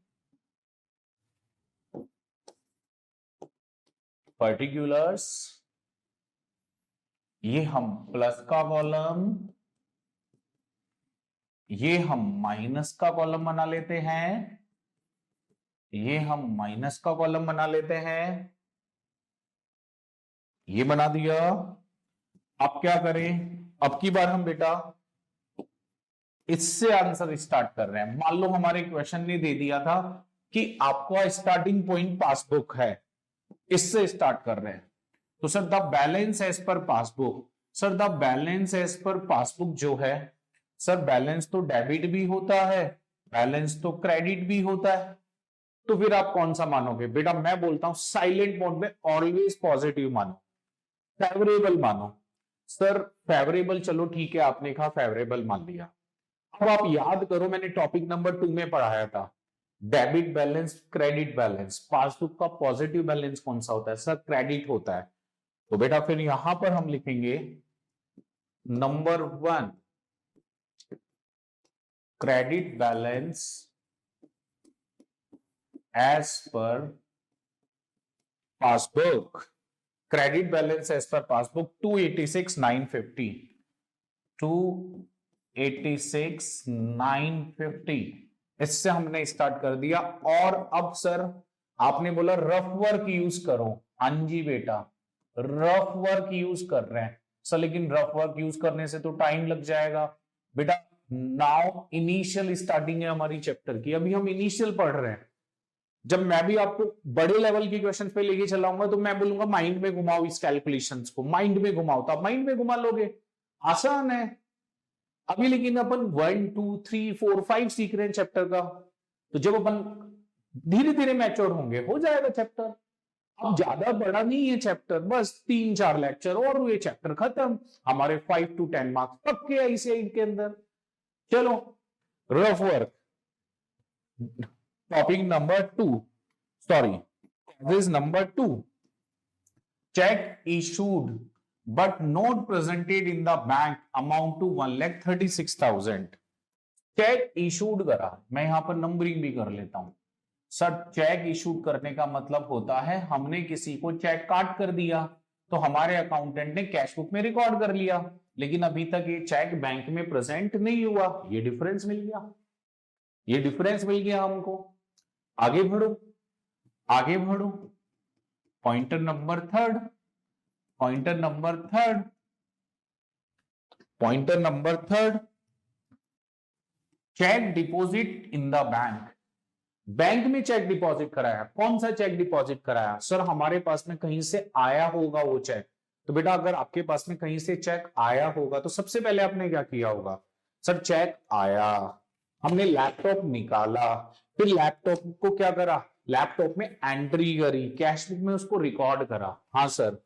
पर्टिकुलर्स, ये हम प्लस का कॉलम, ये हम माइनस का कॉलम बना लेते हैं, ये हम माइनस का कॉलम बना लेते हैं, ये बना दिया। अब क्या करें, अब की बार हम बेटा इससे आंसर स्टार्ट कर रहे हैं। मान लो हमारे क्वेश्चन ने दे दिया था कि आपका स्टार्टिंग पॉइंट पासबुक है, इससे स्टार्ट कर रहे हैं। तो sir the balance as per passbook, sir the balance as per passbook जो है, सर बैलेंस तो डेबिट भी होता है, बैलेंस तो क्रेडिट भी होता है। तो फिर आप कौन सा मानोगे बेटा? मैं बोलता हूं साइलेंट मोड में ऑलवेज पॉजिटिव मानो, फेवरेबल मानो। सर फेवरेबल, चलो ठीक है, आपने कहा फेवरेबल मान लिया। अब आप याद करो, मैंने टॉपिक नंबर 2 में पढ़ाया था debit balance, credit balance. Passbook का पॉजिटिव बैलेंस कौन सा होता है? सर क्रेडिट होता है। तो बेटा फिर यहां पर हम लिखेंगे number 1 credit balance as per passbook, credit balance as per passbook 286,950, 286,950, इससे हमने स्टार्ट कर दिया। और अब सर आपने बोला रफ वर्क यूज करो। हाँ जी बेटा, रफ वर्क यूज कर रहे हैं सर, लेकिन रफ वर्क यूज करने से तो टाइम लग जाएगा बेटा। नाउ इनिशियल स्टार्टिंग है हमारी चैप्टर की, अभी हम इनिशियल पढ़ रहे हैं। जब मैं भी आपको बड़े लेवल के क्वेश्चन पे लेके चलाऊंगा तो मैं बोलूंगा माइंड में घुमाओ इस कैलकुलेशंस को, माइंड में घुमाओ, तो आप माइंड में घुमा लोगे, आसान है। अभी लेकिन अपन 1 2 3 4 5 सीख रहे हैं चैप्टर का, तो जब अपन धीरे धीरे मैच्योर होंगे हो जाएगा चैप्टर। अब ज्यादा बड़ा नहीं है चैप्टर, बस 3-4 लेक्चर और ये चैप्टर खत्म, हमारे 5 to 10 मार्क्स पक्के आईसीआई के अंदर। चलो rough work, topic number 2, sorry quiz number 2, check issued but not presented in the bank amount to 1,36,000। Check issued करा, मैं यहां पर नंबरिंग भी कर लेता हूं। सर चेक इशूड करने का मतलब होता है हमने किसी को चेक काट कर दिया, तो हमारे अकाउंटेंट ने कैश बुक में रिकॉर्ड कर लिया, लेकिन अभी तक ये चेक बैंक में प्रेजेंट नहीं हुआ। ये डिफरेंस मिल गया, ये डिफरेंस मिल गया हमको। आगे बढ़ो, आगे बढ़ो, pointer number 3, pointer number 3, pointer number 3, cheque deposit in the bank. Bank में चेक डिपॉजिट कराया, कौन सा चेक डिपॉजिट कराया? सर हमारे पास में कहीं से आया होगा वो चेक। तो बेटा अगर आपके पास में कहीं से चेक आया होगा तो सबसे पहले आपने क्या किया होगा? सर चेक आया, हमने लैपटॉप निकाला, फिर लैपटॉप को क्या करा? लैपटॉप में एंट्री करी, कैश बुक में उसको रिकॉर्ड करा। हाँ सर,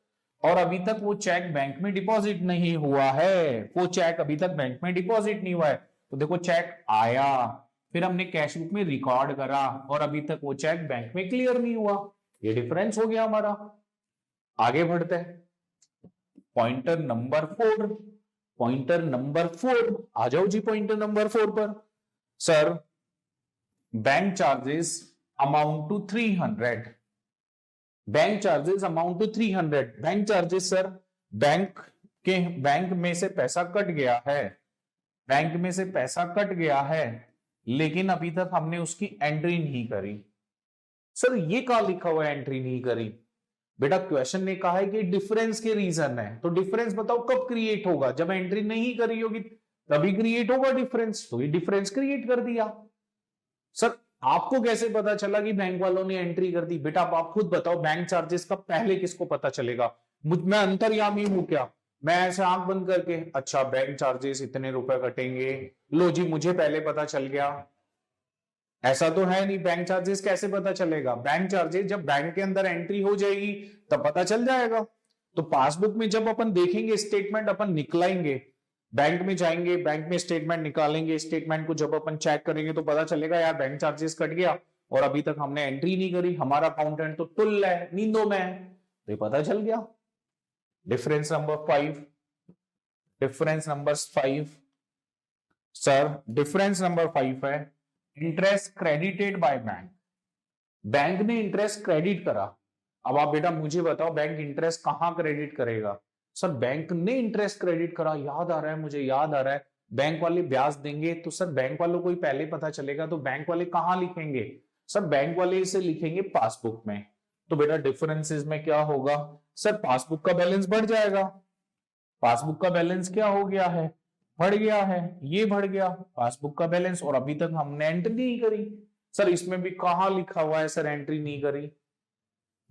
और अभी तक वो चेक बैंक में डिपॉजिट नहीं हुआ है, वो चेक अभी तक बैंक में डिपॉजिट नहीं हुआ है। तो देखो चेक आया, फिर हमने कैश बुक में रिकॉर्ड करा, और अभी तक वो चेक बैंक में क्लियर नहीं हुआ। ये डिफरेंस हो गया हमारा। आगे बढ़ते हैं, पॉइंटर नंबर 4, पॉइंटर नंबर 4, आ जाओ जी पॉइंटर नंबर 4 पर। Sir bank charges amount to 300, bank charges amount to 300। Bank charges sir bank में से पैसा कट गया है, बैंक में से पैसा कट गया है, लेकिन अभी तक हमने उसकी एंट्री नहीं करी। सर ये कहां लिखा हुआ है एंट्री नहीं करी? बेटा क्वेश्चन ने कहा है कि डिफरेंस के रीजन है, तो डिफरेंस बताओ कब क्रिएट होगा? जब एंट्री नहीं करी होगी तभी क्रिएट होगा डिफरेंस। तो ये डिफरेंस क्रिएट कर दिया। सर आपको कैसे पता चला कि बैंक वालों ने एंट्री कर दी? बेटा आप खुद बताओ, बैंक चार्जेस का पहले किसको पता चलेगा? मैं अंतर्यामी हूं क्या? मैं ऐसे आंख बंद करके अच्छा बैंक चार्जेस इतने रुपए कटेंगे, लो जी मुझे पहले पता चल गया, ऐसा तो है नहीं। बैंक चार्जेस कैसे पता चलेगा? बैंक चार्जेस जब बैंक के अंदर एंट्री हो जाएगी तब पता चल जाएगा। तो पासबुक में जब अपन देखेंगे स्टेटमेंट, अपन निकलाएंगे, बैंक में जाएंगे, बैंक में स्टेटमेंट निकालेंगे, स्टेटमेंट को जब अपन चेक करेंगे तो पता चलेगा यार बैंक चार्जेस कट गया, और अभी तक हमने एंट्री नहीं करी, हमारा अकाउंटेंट तो टुल है, नींदों में है, तो ये पता चल गया। Difference number 5, difference number 5 sir, difference number 5 है interest credited by bank. Bank ने इंटरेस्ट क्रेडिट करा। अब आप बेटा मुझे बताओ बैंक इंटरेस्ट कहां क्रेडिट करेगा? सर बैंक ने इंटरेस्ट क्रेडिट करा, याद आ रहा है मुझे, याद आ रहा है, बैंक वाले ब्याज देंगे तो सर बैंक वालों को ही पहले पता चलेगा, तो बैंक वाले कहां लिखेंगे? सर बैंक वाले इसे लिखेंगे पासबुक में। तो बेटा डिफरेंसेस में क्या होगा? सर पासबुक का बैलेंस बढ़ जाएगा। पासबुक का बैलेंस क्या हो गया है? बढ़ गया है, ये बढ़ गया पासबुक का बैलेंस, और अभी तक हमने एंट्री नहीं करी। सर इसमें भी कहां लिखा हुआ है सर एंट्री नहीं करी?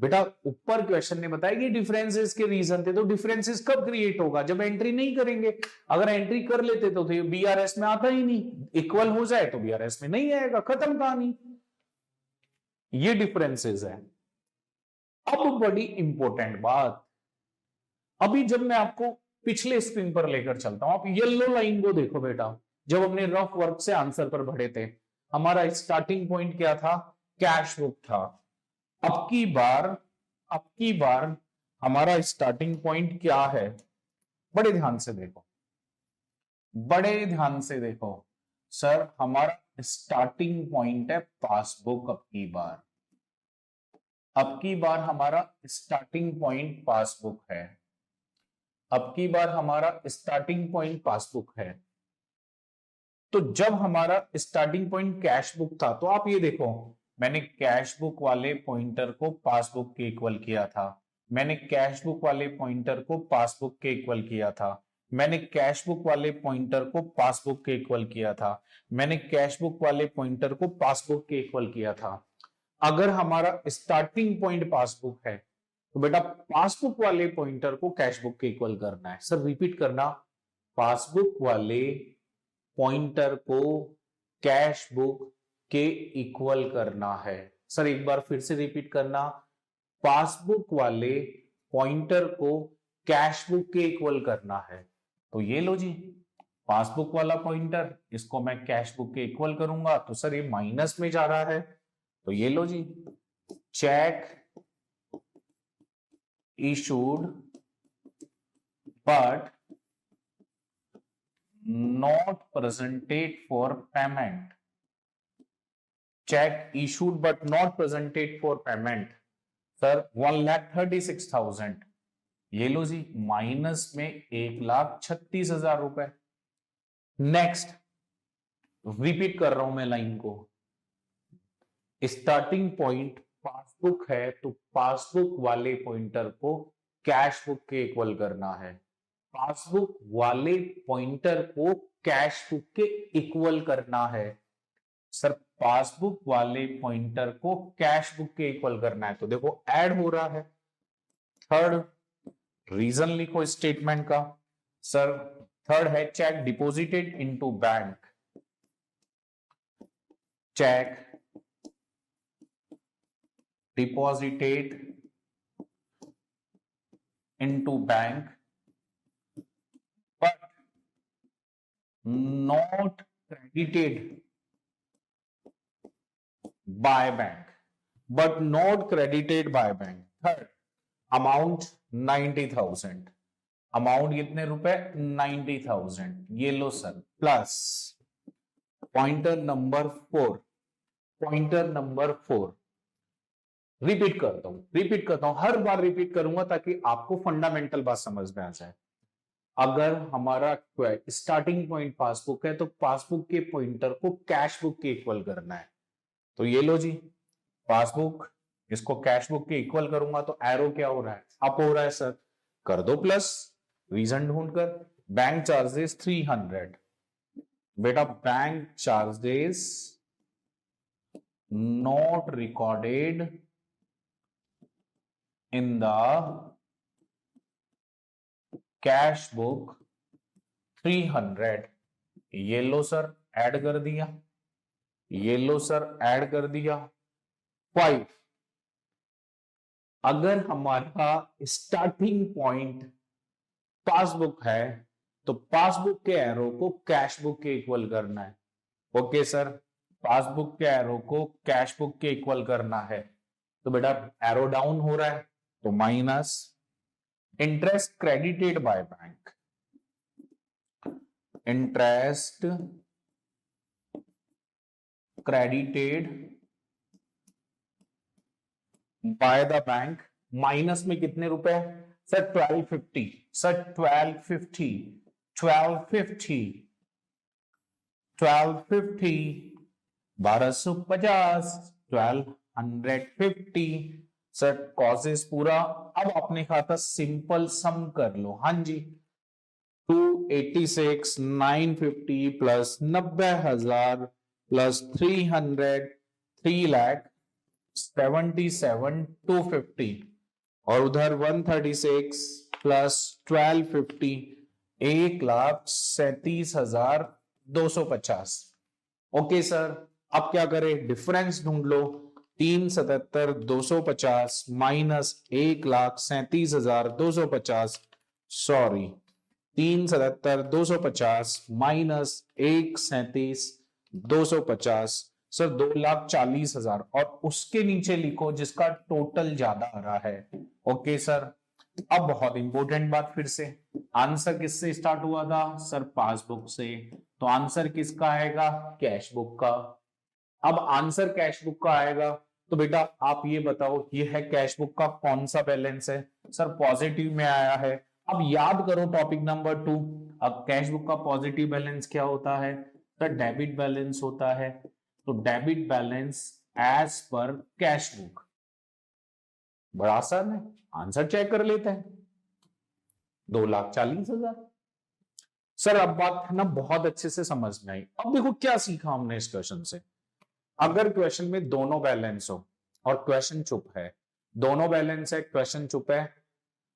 बेटा ऊपर क्वेश्चन ने बताया कि डिफरेंसेस के रीजन थे, तो डिफरेंसेस कब क्रिएट होगा? जब एंट्री नहीं करेंगे। अगर एंट्री कर लेते तो बीआरएस में आता ही नहीं, इक्वल हो जाए तो बीआरएस में नहीं आएगा, खत्म कहानी। ये डिफरेंसेस है। अब बड़ी इंपॉर्टेंट बात, अभी जब मैं आपको पिछले स्क्रीन पर लेकर चलता हूं, आप येलो लाइन को देखो बेटा। जब हमने रफ वर्क से आंसर पर बढ़े थे, हमारा स्टार्टिंग पॉइंट क्या था? कैश बुक था। अब की बार हमारा स्टार्टिंग पॉइंट क्या है? बड़े ध्यान से देखो, बड़े ध्यान से देखो सर, हमारा स्टार्टिंग पॉइंट है पासबुक। अब की बार हमारा स्टार्टिंग पॉइंट पासबुक है। अब की बार हमारा स्टार्टिंग पॉइंट पासबुक है। तो जब हमारा स्टार्टिंग पॉइंट कैश बुक था, तो आप ये देखो, मैंने कैश बुक वाले पॉइंटर को पासबुक के इक्वल किया था, मैंने कैश बुक वाले पॉइंटर को पासबुक के इक्वल किया था, मैंने कैश बुक वाले पॉइंटर को पासबुक के इक्वल किया था, मैंने कैश बुक वाले पॉइंटर को पासबुक के इक्वल किया था। अगर हमारा स्टार्टिंग पॉइंट पासबुक है तो बेटा पासबुक वाले पॉइंटर को कैश बुक के इक्वल करना है। सर रिपीट करना, पासबुक वाले पॉइंटर को कैश बुक के इक्वल करना है। सर एक बार फिर से रिपीट करना, पासबुक वाले पॉइंटर को कैश बुक के इक्वल करना है। तो ये लो जी, पासबुक वाला पॉइंटर, इसको मैं कैश बुक के इक्वल करूंगा तो सर ये माइनस में जा रहा है, तो ये लो जी, check issued but not presented for payment, check issued but not presented for payment, sir 1,36,000, ये लो जी माइनस में 1,36,000 रुपए। नेक्स्ट रिपीट कर रहा हूं मैं लाइन को, स्टार्टिंग पॉइंट पासबुक है तो पासबुक वाले पॉइंटर को कैश बुक के इक्वल करना है। पासबुक वाले पॉइंटर को कैश बुक के इक्वल करना है। सर पासबुक वाले पॉइंटर को कैश बुक के इक्वल करना है, तो देखो ऐड हो रहा है। थर्ड रीजन लिखो स्टेटमेंट का। सर थर्ड है cheque deposited into bank, cheque deposited into bank but not credited by bank, but not credited by bank। Third amount 90,000, amount कितने रुपए? 90,000, ये लो sir, plus pointer number 4, pointer number 4। Repeat करता हूं, हर बार repeat करूंगा ताकि आपको फंडामेंटल बात समझ में आ जाए। अगर हमारा स्टार्टिंग पॉइंट पासबुक है तो पासबुक के पॉइंटर को कैश बुक के इक्वल करना है। तो ये लो जी, पासबुक, इसको कैश बुक के इक्वल करूंगा तो एरो क्या हो रहा है? अप हो रहा है सर, कर दो प्लस, रीजन ढूंढकर। बैंक चार्जेस 300, बेटा bank charges not recorded in the cash book 300, ये लो सर ऐड कर दिया, ये लो सर ऐड कर दिया। 5, अगर हमारा स्टार्टिंग पॉइंट पासबुक है तो पासबुक के एरो को कैश बुक के इक्वल करना है। ओके सर, पासबुक के एरो को कैश बुक के इक्वल करना है, तो बेटा एरो डाउन हो रहा है तो minus interest credited by bank, interest credited by the bank, minus में कितने रुपए सर 1250, सर 1250 1250 1250 सर कॉजेस पूरा। अब अपने खाता सिंपल सम कर लो, हाँ जी 286 950 प्लस 90,000 प्लस 300 3,77,250 और उधर 136 प्लस 1250 1,37,250। ओके सर, अब क्या करें, डिफरेंस ढूंढ लो, 377,250 माइनस 1,37,250, सॉरी 377,250 माइनस 1,37,250 सर 2,40,000 और उसके नीचे लिखो जिसका टोटल ज्यादा आ रहा है। ओके सर, अब बहुत इंपॉर्टेंट बात फिर से, आंसर किससे स्टार्ट हुआ था सर पासबुक से, तो आंसर किसका आएगा कैश बुक का। अब आंसर कैश बुक का आएगा तो बेटा आप ये बताओ ये है कैश बुक का कौन सा बैलेंस है सर पॉजिटिव में आया है। अब याद करो टॉपिक नंबर 2, अब कैश बुक का पॉजिटिव बैलेंस क्या होता है सर डेबिट बैलेंस होता है, तो debit balance as per cash book, बड़ा आसान है, आंसर चेक कर लेते हैं 2,40,000। सर अब बात है ना बहुत अच्छे से समझ में आई। अब देखो क्या सीखा हमने इस क्वेश्चन से, अगर क्वेश्चन में दोनों बैलेंस हो और क्वेश्चन चुप है, दोनों बैलेंस है क्वेश्चन चुप है,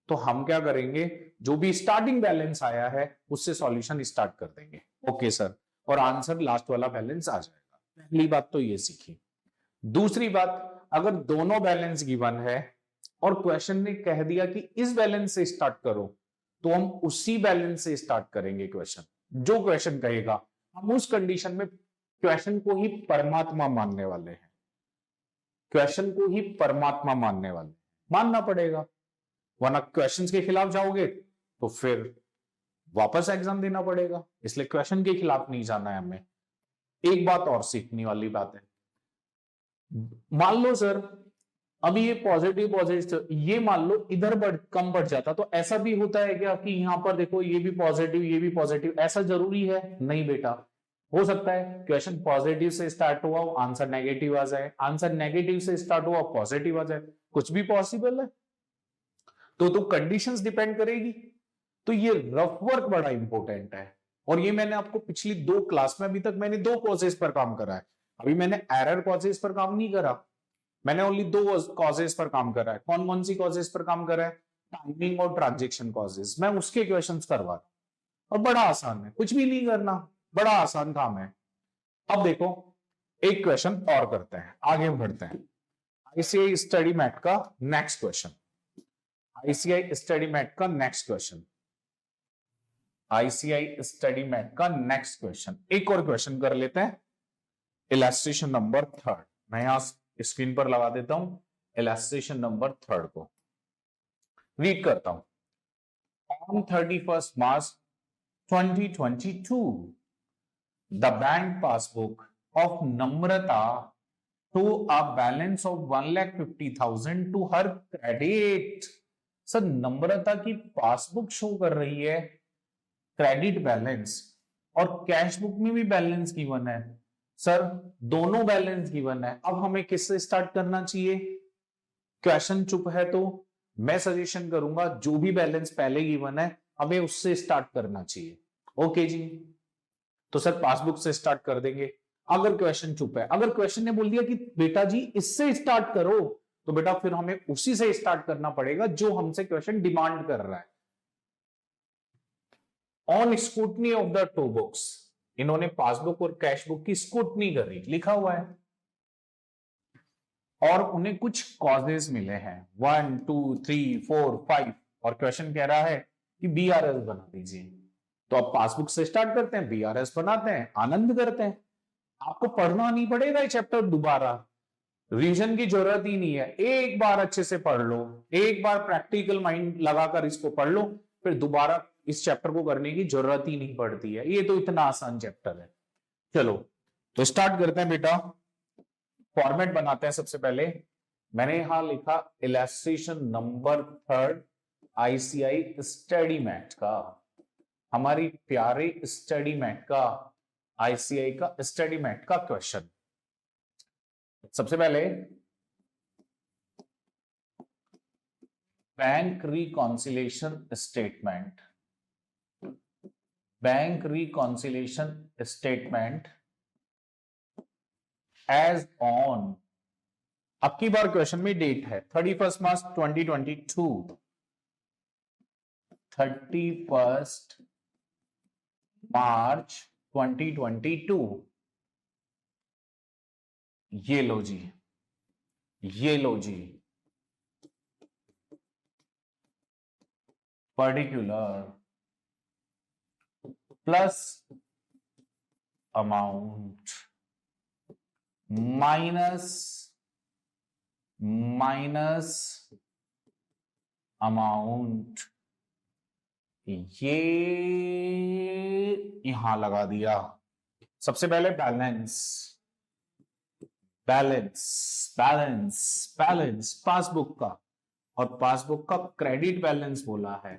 तो हम क्या करेंगे जो भी स्टार्टिंग बैलेंस आया है उससे सॉल्यूशन स्टार्ट कर देंगे। ओके सर, और आंसर लास्ट वाला बैलेंस आ जाएगा। पहली बात तो ये सीखी। दूसरी बात, अगर दोनों बैलेंस गिवन है और क्वेश्चन ने कह दिया कि इस बैलेंस से स्टार्ट करो, तो हम उसी बैलेंस से स्टार्ट करेंगे क्वेश्चन, जो क्वेश्चन कहेगा हम उस कंडीशन में क्वेश्चन को ही परमात्मा मानने वाले हैं, क्वेश्चन को ही परमात्मा मानने वाले मानना पड़ेगा, वरना क्वेश्चन के खिलाफ जाओगे तो फिर वापस एग्जाम देना पड़ेगा, इसलिए क्वेश्चन के खिलाफ नहीं जाना है हमें। एक बात और सीखने वाली बात है, मान लो सर अभी ये पॉजिटिव ये मान लो इधर कम बढ़ जाता, तो ऐसा भी होता है क्या कि यहां पर देखो ये भी पॉजिटिव, ऐसा जरूरी है नहीं बेटा, हो सकता है क्वेश्चन पॉजिटिव से स्टार्ट हुआ आंसर नेगेटिव आ जाए, आंसर नेगेटिव से स्टार्ट हुआ पॉजिटिव आ जाए, कुछ भी पॉसिबल है, तो कंडीशंस डिपेंड करेगी। तो ये रफ वर्क बड़ा इंपॉर्टेंट है, और ये मैंने आपको पिछली 2 क्लास में अभी तक मैंने 2 कॉजेस पर काम करा है, अभी मैंने एरर कॉजेस पर काम नहीं करा, मैंने ओनली 2 कॉजेस पर काम करा है। कौन कौन सी कॉजेस पर काम करा है, टाइमिंग और ट्रांजेक्शन कॉजेस, मैं उसके क्वेश्चंस करवा रहा हूं, और बड़ा आसान है, कुछ भी नहीं करना, बड़ा आसान काम है। अब देखो एक क्वेश्चन और करते हैं, आगे बढ़ते हैं। आईसीआई स्टडी मैट का next question, ICI study mat का next question, ICI study mat का नेक्स्ट क्वेश्चन, एक और क्वेश्चन कर लेते हैं। इलस्ट्रेशन नंबर 3, मैं यहां स्क्रीन पर लगा देता हूं इलस्ट्रेशन नंबर 3 को, रीड करता हूं। On 31st March 2022 the bank passbook of Namrata to a balance of 1,50,000 to her credit। Sir नम्रता की पासबुक शो कर रही है क्रेडिट बैलेंस, और कैश बुक में भी बैलेंस गिवन है, सर दोनों बैलेंस गिवन है। अब हमें किससे स्टार्ट करना चाहिए, क्वेश्चन चुप है तो मैं सजेशन करूंगा जो भी बैलेंस पहले गिवन है हमें उससे स्टार्ट करना चाहिए। ओके जी, तो सर पासबुक से स्टार्ट कर देंगे अगर क्वेश्चन चुप है। अगर क्वेश्चन ने बोल दिया कि बेटा जी इससे स्टार्ट करो, तो बेटा फिर हमें उसी से स्टार्ट करना पड़ेगा जो हमसे क्वेश्चन डिमांड कर रहा है। On scrutiny of the 2 books, इन्होंने पासबुक और कैश बुक की स्क्रूटनी करी, लिखा हुआ है, और उन्हें कुछ कॉजेस मिले हैं 1 2 3 4 5, और क्वेश्चन कह रहा है कि बीआरएस बना दीजिए। तो अब पासबुक से स्टार्ट करते हैं, बीआरएस बनाते हैं, आनंद करते हैं। आपको पढ़ना नहीं पड़ेगा ये चैप्टर दोबारा, रिवीजन की जरूरत ही नहीं है। एक बार अच्छे से पढ़ लो, एक बार प्रैक्टिकल माइंड लगाकर इसको पढ़ लो, फिर दोबारा इस चैप्टर को करने की जरूरत ही नहीं पड़ती है। ये तो इतना आसान चैप्टर है। चलो तो स्टार्ट करते हैं बेटा। फॉर्मेट बनाते हैं। सबसे पहले मैंने यहां लिखा illustration number 3 ICI study mat का, हमारी प्यारे स्टडी मैट का, आईसीआई का स्टडी मैट का क्वेश्चन। सबसे पहले bank reconciliation statement, bank reconciliation statement as on, अब की बार क्वेश्चन में डेट है 31 मार्च 2022, 31 मार्च 2022। ये लो जी, ये लो जी, particular plus amount minus amount, ये यहां लगा दिया। सबसे पहले balance, balance balance balance passbook का, और पासबुक का क्रेडिट बैलेंस बोला है,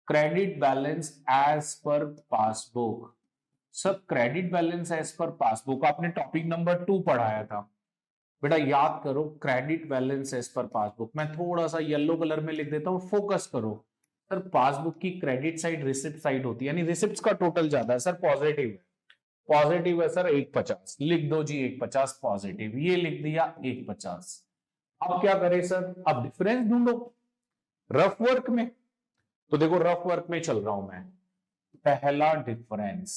credit balance as per passbook. Sir credit balance as per passbook आपने टॉपिक नंबर 2 पढ़ाया था बेटा, याद करो। Credit balance as per passbook, मैं थोड़ा सा येलो कलर में लिख देता हूं, फोकस करो। सर पासबुक की क्रेडिट साइड रिसिप्ट साइड होती है, यानी रिसिप्ट्स का टोटल ज्यादा है सर, पॉजिटिव है, पॉजिटिव है सर 150, लिख दो जी 150 पॉजिटिव, ये लिख दिया 150। अब क्या करें सर, अब डिफरेंस ढूंढो रफ वर्क में। तो देखो रफ वर्क में चल रहा हूं मैं, पहला डिफरेंस।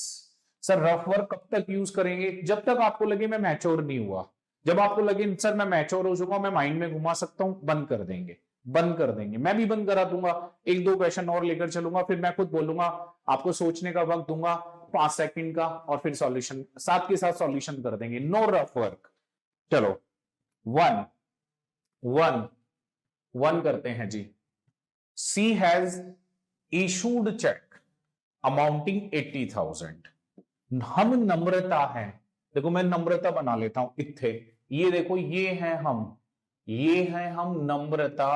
सर रफ वर्क कब तक यूज करेंगे, जब तक आपको लगे मैं मैच्योर नहीं हुआ। जब आपको लगे सर मैं मैच्योर हो चुका हूं, मैं माइंड में घुमा सकता हूं, बंद कर देंगे, बंद कर देंगे। मैं भी बंद करा दूंगा, 1-2 क्वेश्चन और लेकर चलूंगा, फिर मैं खुद बोलूंगा, आपको सोचने का वक्त दूंगा 5 सेकंड का, और फिर सॉल्यूशन साथ के साथ सॉल्यूशन कर देंगे। No rough work. चलो 1 1 1 करते हैं जी। She has issued cheque amounting 80,000। हम नम्रता है, देखो मैं नम्रता बना लेता हूं इत्थे, ये देखो ये है हम, ये है हम नम्रता।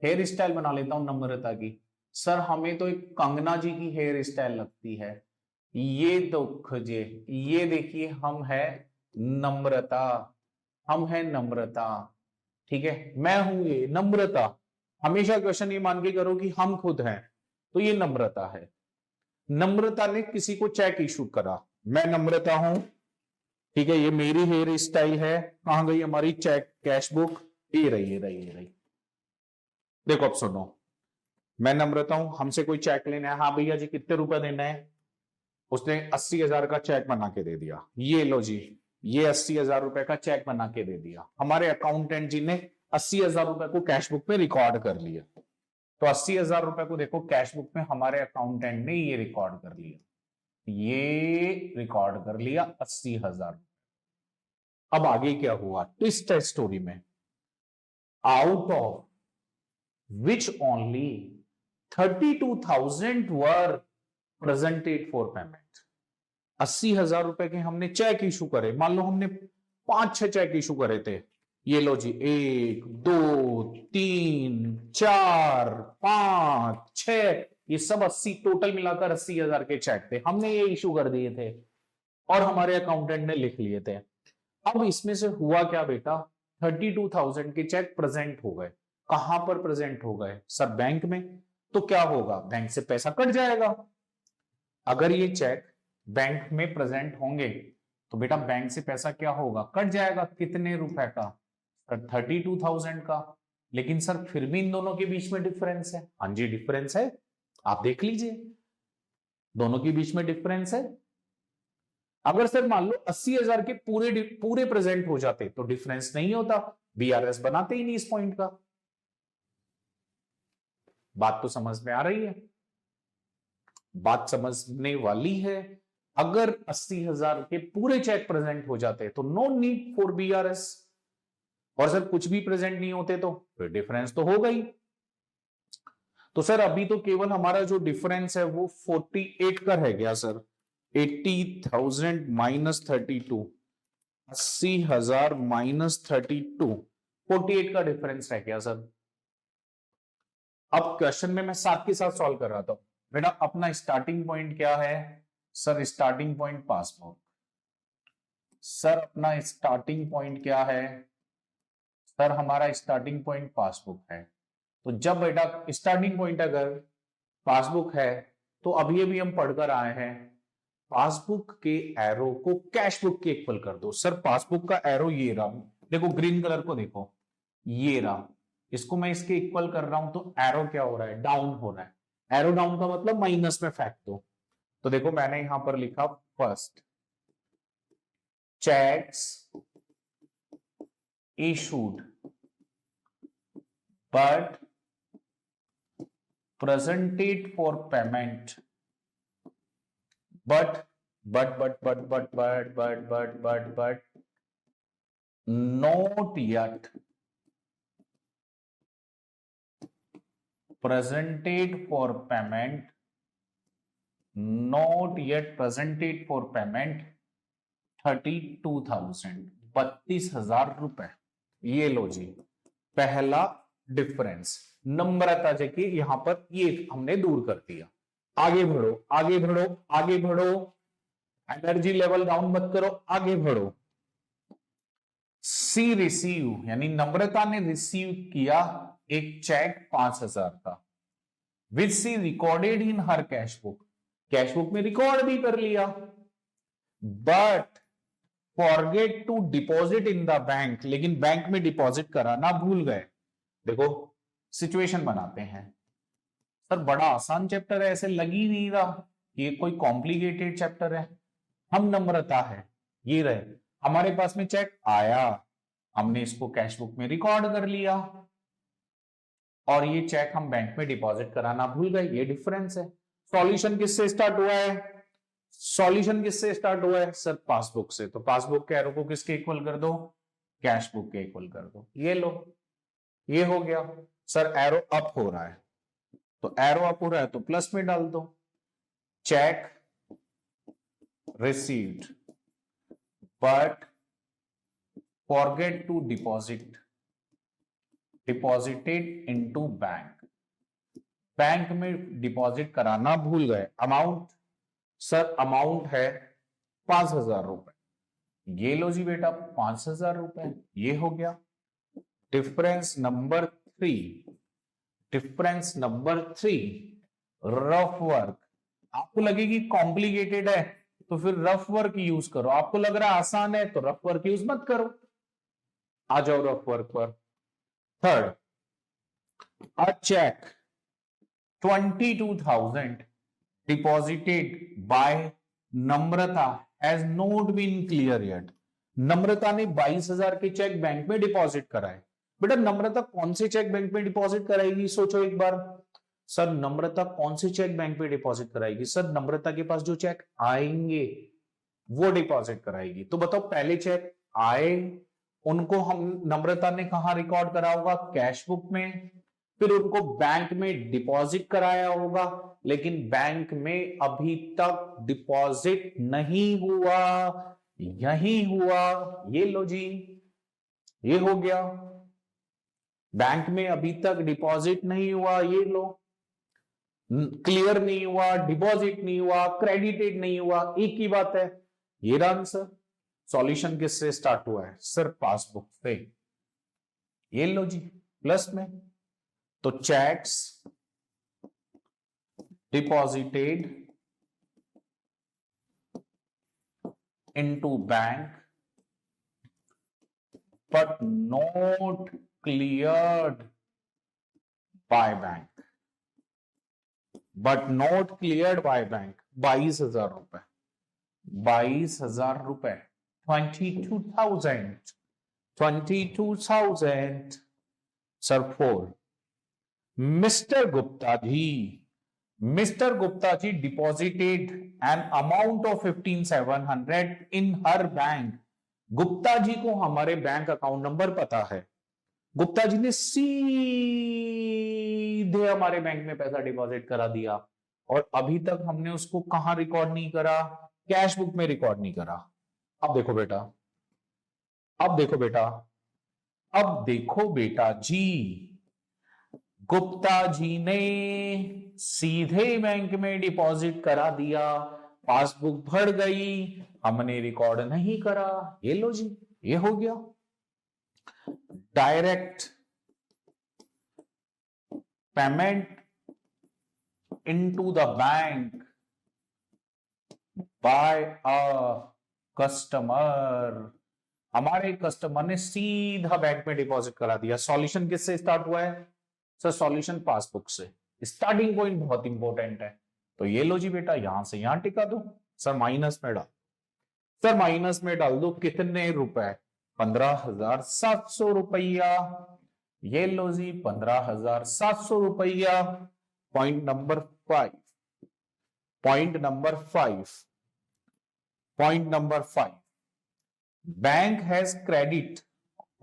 हेयर स्टाइल बना लेता हूं नम्रता की। सर हमें तो एक कंगना जी की हेयर स्टाइल लगती है, ये दुख जे, ये देखिए हम है नम्रता, हम है नम्रता। ठीक है, मैं हूं ये नम्रता। हमेशा क्वेश्चन ये मान के करो कि हम खुद हैं, तो ये नम्रता है। नम्रता ने किसी को चेक इशू करा, मैं नम्रता हूं, ठीक है, ये मेरी हेयर स्टाइल है। कहां गई हमारी चेक कैश बुक, ये रही, ये रही, ये रही। देखो अब सुनो, मैं नम्रता हूं, हमसे कोई चेक लेना है, हाँ भैया जी कितने रुपए देना है, उसने 80,000 का चेक बना के दे दिया। ये लो जी, ये 80,000 रुपए का चेक बना के दे दिया। हमारे अकाउंटेंट जी ने 80,000 रुपए को कैश बुक में रिकॉर्ड कर लिया। तो 80,000 रुपए को देखो कैश बुक में हमारे अकाउंटेंट ने ये रिकॉर्ड कर लिया, ये रिकॉर्ड कर लिया 80,000। अब आगे क्या हुआ, ट्विस्ट है स्टोरी में। Out of which only 32,000 were presented for payment. 80,000 रुपए के हमने चेक इशू करे, मान लो हमने 5-6 चेक इशू करे थे। ये लो जी 1 2 3 4 5 6, ये सब 80 टोटल मिलाकर 80,000 के चेक थे, हमने ये इशू कर दिए थे और हमारे अकाउंटेंट ने लिख लिए थे। अब इसमें से हुआ क्या बेटा, 32,000 के चेक प्रेजेंट हो गए। कहां पर प्रेजेंट हो गए सर, बैंक में। तो क्या होगा, बैंक से पैसा कट जाएगा। अगर ये चेक बैंक में प्रेजेंट होंगे तो बेटा बैंक से पैसा क्या होगा, कट जाएगा। कितने रुपए का सर, 32,000 का। लेकिन सर फिर भी इन दोनों के बीच में डिफरेंस है। हाँ जी डिफरेंस है, आप देख लीजिए, दोनों के बीच में डिफरेंस है। अगर सर मान लो 80,000 के पूरे पूरे प्रेजेंट हो जाते तो डिफरेंस नहीं होता, बीआरएस बनाते ही नहीं इस पॉइंट का। बात तो समझ में आ रही है, बात समझने वाली है। अगर 80,000 के पूरे चेक प्रेजेंट हो जाते तो नो नीड फॉर BRS, और सर कुछ भी प्रेजेंट नहीं होते तो फिर डिफरेंस तो होगा ही। तो सर अभी तो केवल हमारा जो डिफरेंस है वो 48 का रह गया सर। 80,000 माइनस 32, 80,000 माइनस 32, 48 का डिफरेंस रह गया सर। अब क्वेश्चन में मैं साथ के साथ सॉल्व कर रहा था बेटा। अपना स्टार्टिंग पॉइंट क्या है sir? Starting point passbook. Sir अपना स्टार्टिंग पॉइंट क्या है सर? हमारा स्टार्टिंग पॉइंट पासबुक है। तो जब बेटा स्टार्टिंग पॉइंट अगर पासबुक है तो अभी अभी हम पढ़कर आए हैं, पासबुक के एरो को कैश बुक के इक्वल कर दो। सर पासबुक का एरो ये रहा, देखो ग्रीन कलर को देखो, ये रहा, इसको मैं इसके इक्वल कर रहा हूं तो एरो क्या हो रहा है? डाउन हो रहा है। एरो डाउन का मतलब माइनस में फेंक दो। तो देखो मैंने यहां पर लिखा first cheques issued but presented for payment, but not yet presented for payment, not yet presented for payment 32,000, 32,000 रुपए। ये लो जी पहला डिफरेंस। नम्रता जी की यहां पर ये हमने दूर कर दिया। आगे बढ़ो आगे बढ़ो आगे बढ़ो, एनर्जी लेवल डाउन मत करो, आगे बढ़ो। सी रिसीव यानी नम्रता ने रिसीव किया एक चेक 5,000 का, which she recorded in her cash book, cash book में रिकॉर्ड भी कर लिया, but forget to deposit in the bank, लेकिन बैंक में डिपॉजिट कराना भूल गए। देखो सिचुएशन बनाते हैं। सर बड़ा आसान चैप्टर है, ऐसे लग ही नहीं रहा ये कोई कॉम्प्लिकेटेड चैप्टर है। हम नम्रता है, ये रहे हमारे पास में चेक आया, हमने इसको कैश बुक में रिकॉर्ड कर लिया और ये चेक हम बैंक में डिपॉजिट कराना भूल गए, ये डिफरेंस है। सॉल्यूशन किससे स्टार्ट हुआ है? सॉल्यूशन किससे स्टार्ट हुआ है सर? पासबुक से। तो पासबुक के एरो को किसके इक्वल कर दो? कैश बुक के इक्वल कर दो। ये लो, ये हो गया। सर एरो अप हो रहा है, तो एरो अप हो रहा है तो प्लस में डाल दो। Cheque received but forget to deposit, deposited into bank, bank में डिपॉजिट कराना भूल गए। अमाउंट सर अमाउंट है 5,000 रुपए। ये लो जी बेटा 5,000 रुपए, ये हो गया। Difference number 3, difference number 3 rough work. आपको लगेगी कॉम्प्लिकेटेड है तो फिर रफ वर्क यूज करो, आपको लग रहा है आसान है तो रफ वर्क यूज मत करो। आ जाओ रफ वर्क पर। Third, a cheque 22,000 deposited by Namrata has not been clear yet. Namrata ने 22,000 के चेक बैंक में डिपॉजिट कराए। बेटा नम्रता कौन से चेक बैंक में डिपॉजिट कराएगी? सोचो एक बार। सर नम्रता कौन से चेक बैंक में डिपॉजिट कराएगी? सर नम्रता के पास जो चेक आएंगे वो डिपॉजिट कराएगी। तो बताओ पहले चेक आए उनको हम नम्रता ने कहां रिकॉर्ड करा होगा? कैश बुक में। फिर उनको बैंक में डिपॉजिट कराया होगा, लेकिन बैंक में अभी तक डिपॉजिट नहीं हुआ, यही हुआ। ये लो जी, ये हो गया। बैंक में अभी तक डिपॉजिट नहीं हुआ, ये लो। क्लियर नहीं हुआ, डिपॉजिट नहीं हुआ, क्रेडिटेड नहीं हुआ, एक ही बात है। ये रहा आंसर। सॉल्यूशन किससे स्टार्ट हुआ है? सर पासबुक से। ये लो जी प्लस में। तो checks deposited into bank but not cleared by bank, but not cleared by bank. 22,000 रुपए, 22,000 रुपए, 22,000, 22,000 sir 4। Mister Gupta ji Mr. Gupta ji deposited an amount of 15,700 in her bank. Gupta ji को हमारे बैंक अकाउंट नंबर पता है। गुप्ता जी ने सीधे हमारे बैंक में पैसा डिपॉजिट करा दिया और अभी तक हमने उसको कहां रिकॉर्ड नहीं करा, कैश बुक में रिकॉर्ड नहीं करा। अब देखो बेटा, अब देखो बेटा, अब देखो बेटा जी, गुप्ता जी ने सीधे बैंक में डिपॉजिट करा दिया, पासबुक भर गई, हमने रिकॉर्ड नहीं करा। ये लो जी, ये हो गया। Direct payment into the bank by a customer, हमारे कस्टमर ने सीधा बैंक में डिपॉजिट करा दिया। सॉल्यूशन किससे स्टार्ट हुआ है सर? सॉल्यूशन पासबुक से। स्टार्टिंग पॉइंट बहुत इंपॉर्टेंट है। तो ये लो जी बेटा, यहां से यहां टिका दो सर, माइनस में डाल, सर माइनस में डाल दो कितने रुपए? 15,700 रुपया। ये लो जी 15,700 रुपया। Point number 5, point number 5, point number 5, bank has credit,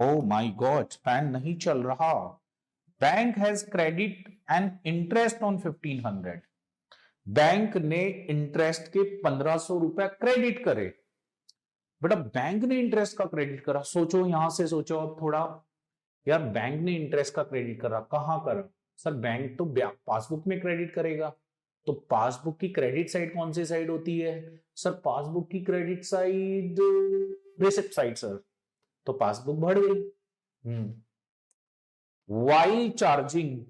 oh my God pan नहीं चल रहा, bank has credit and interest on 1500, bank ने इंटरेस्ट के 1500 रुपया क्रेडिट करे। बेटा बैंक ने इंटरेस्ट का क्रेडिट करा, सोचो यहां से सोचो अब थोड़ा, यार बैंक ने इंटरेस्ट का क्रेडिट करा, कहां करा सर? बैंक तो पासबुक में क्रेडिट करेगा, तो पासबुक की क्रेडिट साइड कौन सी साइड होती है सर? पासबुक की credit side receipt side sir, तो पासबुक बढ़ गई। वाइल चार्जिंग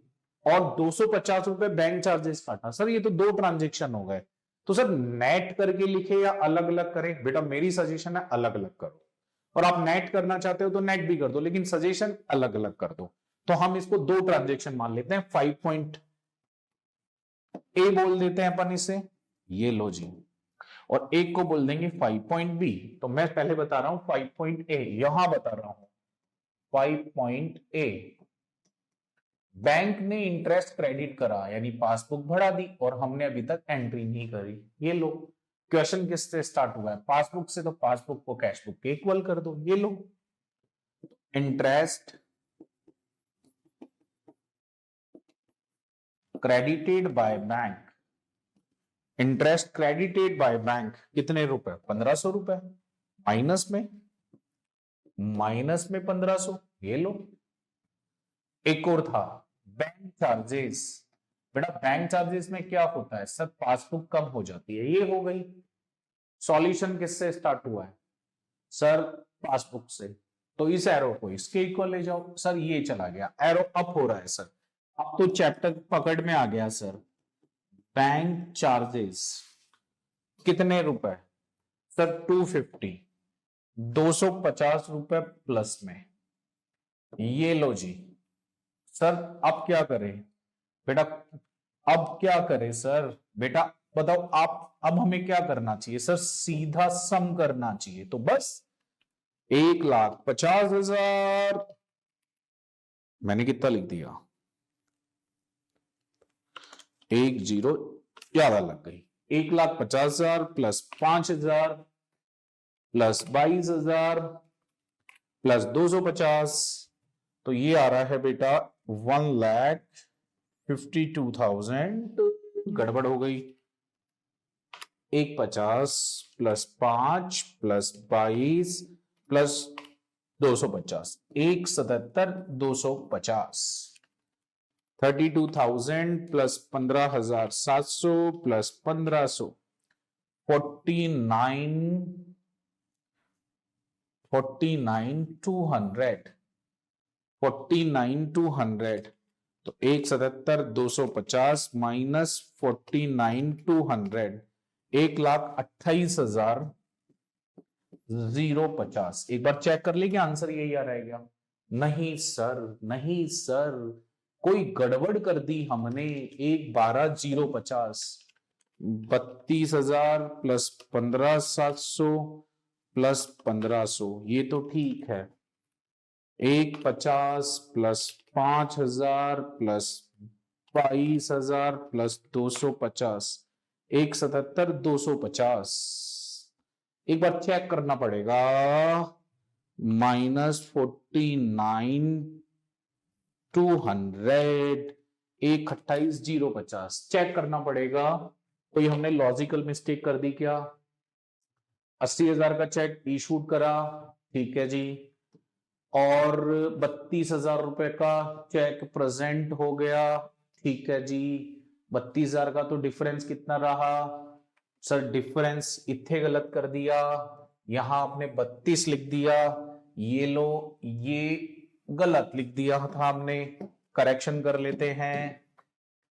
और 250 रुपए बैंक चार्जेस काटा सर, ये तो दो ट्रांजेक्शन हो गए, तो सर नेट करके लिखे या अलग अलग करें? बेटा मेरी सजेशन है अलग अलग करो, और आप नेट करना चाहते हो तो नेट भी कर दो, लेकिन सजेशन अलग अलग कर दो। तो हम इसको दो ट्रांजेक्शन मान लेते हैं, 5 पॉइंट ए बोल देते हैं अपन इसे, ये लो जी, और एक को बोल देंगे 5 पॉइंट बी। तो मैं पहले बता रहा हूं 5 पॉइंट ए, यहां बता रहा हूं 5 पॉइंट ए, बैंक ने इंटरेस्ट क्रेडिट करा यानी पासबुक बढ़ा दी और हमने अभी तक एंट्री नहीं करी। ये लो, क्वेश्चन किससे स्टार्ट हुआ है? पासबुक से, तो पासबुक को कैश बुक के इक्वल कर दो। ये लो, interest credited by bank, interest credited by bank कितने रुपए? 1500 रुपए, माइनस में 1500। ये लो, एक और था बैंक चार्जेस। बेटा बैंक चार्जेस में क्या होता है सर? पासबुक कब हो जाती है? ये हो गई। सॉल्यूशन किससे स्टार्ट हुआ है सर? पासबुक से, तो इस एरो को इसके इक्वल ले जाओ सर, ये चला गया, एरो अप हो रहा है सर, अब तो चैप्टर पकड़ में आ गया सर। बैंक चार्जेस कितने रुपए सर? 250, 250 रुपए प्लस में। ये लो जी सर, अब क्या करें बेटा? अब क्या करें सर? बेटा बताओ आप, अब हमें क्या करना चाहिए सर? सीधा सम करना चाहिए, तो बस 1,50,000, मैंने कितना लिख दिया? 1 0 ज्यादा लग गई। 1,50,000 प्लस 5,000 प्लस 22,000 प्लस 250, तो ये आ रहा है बेटा 1,52,000। गड़बड़ हो गई, 150 plus 5 plus 22 plus 250, 1,77,250, 32,000 plus 15,700 plus 1,500, 49,200, 49,200, तो 1,77,250 माइनस 49,200, 1,28,050। एक बार चेक कर लीजिए आंसर यही आ रहेगा। नहीं सर, नहीं सर, कोई गड़बड़ कर दी हमने। 1,12,050, 32,000 प्लस 15,700 प्लस 1,500, ये तो ठीक है। 1,50 प्लस 5,000 प्लस 22,000 प्लस 250, 177,250। एक बार चेक करना पड़ेगा, -49,200, 128,050 चेक करना पड़ेगा। कोई हमने लॉजिकल मिस्टेक कर दी क्या? 80,000 का चेक इशूड करा, ठीक है जी, और 32,000 रुपए का चेक प्रेजेंट हो गया, ठीक है जी। 32,000 का तो डिफरेंस कितना रहा सर? डिफरेंस इथे गलत कर दिया, यहां आपने 32 लिख दिया, ये लो ये गलत लिख दिया था हमने, करेक्शन कर लेते हैं।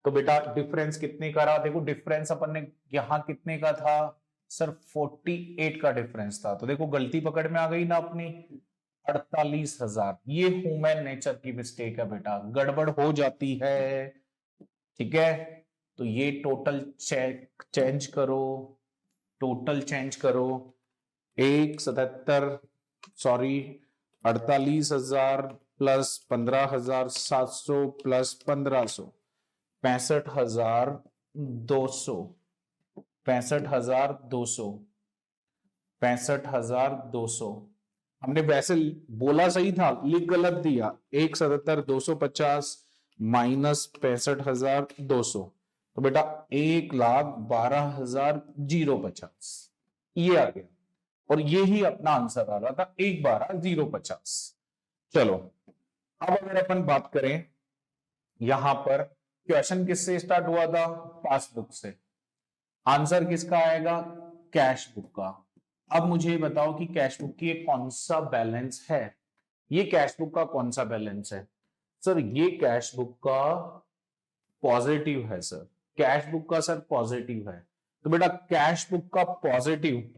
तो बेटा डिफरेंस कितने का रहा? देखो डिफरेंस अपन ने यहां कितने का था सर? 48 का डिफरेंस था। तो देखो गलती पकड़ में आ गई ना अपनी, 48,000। ये ह्यूमन नेचर की मिस्टेक है बेटा, गड़बड़ हो जाती है, ठीक है। तो ये टोटल चेंज करो, टोटल चेंज करो, 48,000 प्लस 15,700 प्लस 1,500, 65,200, 65,200, 65,200। हमने वैसे बोला सही था, लिख गलत दिया, 177,250 माइनस 65,200, तो बेटा 1,12,050 ये आ गया, और ये ही अपना आंसर आ रहा था, 1,12,050। चलो अब अगर अपन बात करें, यहां पर क्वेश्चन किससे स्टार्ट हुआ था? पासबुक से। आंसर किसका आएगा? कैश बुक का। अब मुझे बताओ कि कैश बुक की कौन सा बैलेंस है? ये कैश बुक का कौन सा बैलेंस है सर? ये कैश बुक का पॉजिटिव है सर, कैश बुक का सर पॉजिटिव है। तो बेटा कैश बुक का पॉजिटिव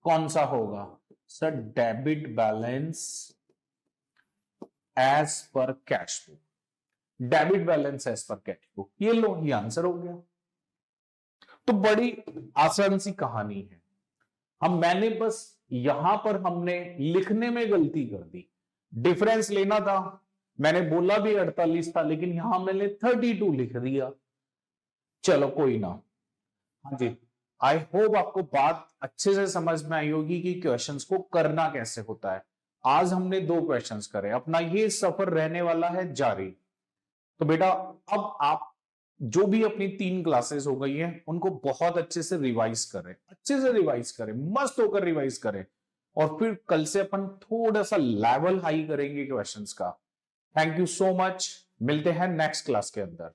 कौन सा होगा sir? Debit balance as per cash book, debit balance as per cash book. ये लो, ये आंसर हो गया। तो बड़ी आसान सी कहानी है। मैंने बस यहां पर हमने लिखने में गलती कर दी, डिफरेंस लेना था, मैंने बोला भी 48 था, लेकिन यहां मैंने 32 लिख दिया। चलो कोई ना। हाँ जी, आई होप आपको बात अच्छे से समझ में आई होगी कि क्वेश्चंस को करना कैसे होता है। आज हमने 2 क्वेश्चंस करे, अपना ये सफर रहने वाला है जारी। तो बेटा अब आप जो भी अपनी 3 क्लासेस हो गई हैं, उनको बहुत अच्छे से रिवाइज करें, अच्छे से रिवाइज करें, मस्त होकर रिवाइज करें, और फिर कल से अपन थोड़ा सा लेवल हाई करेंगे क्वेश्चंस का। थैंक यू सो मच, मिलते हैं नेक्स्ट क्लास के अंदर।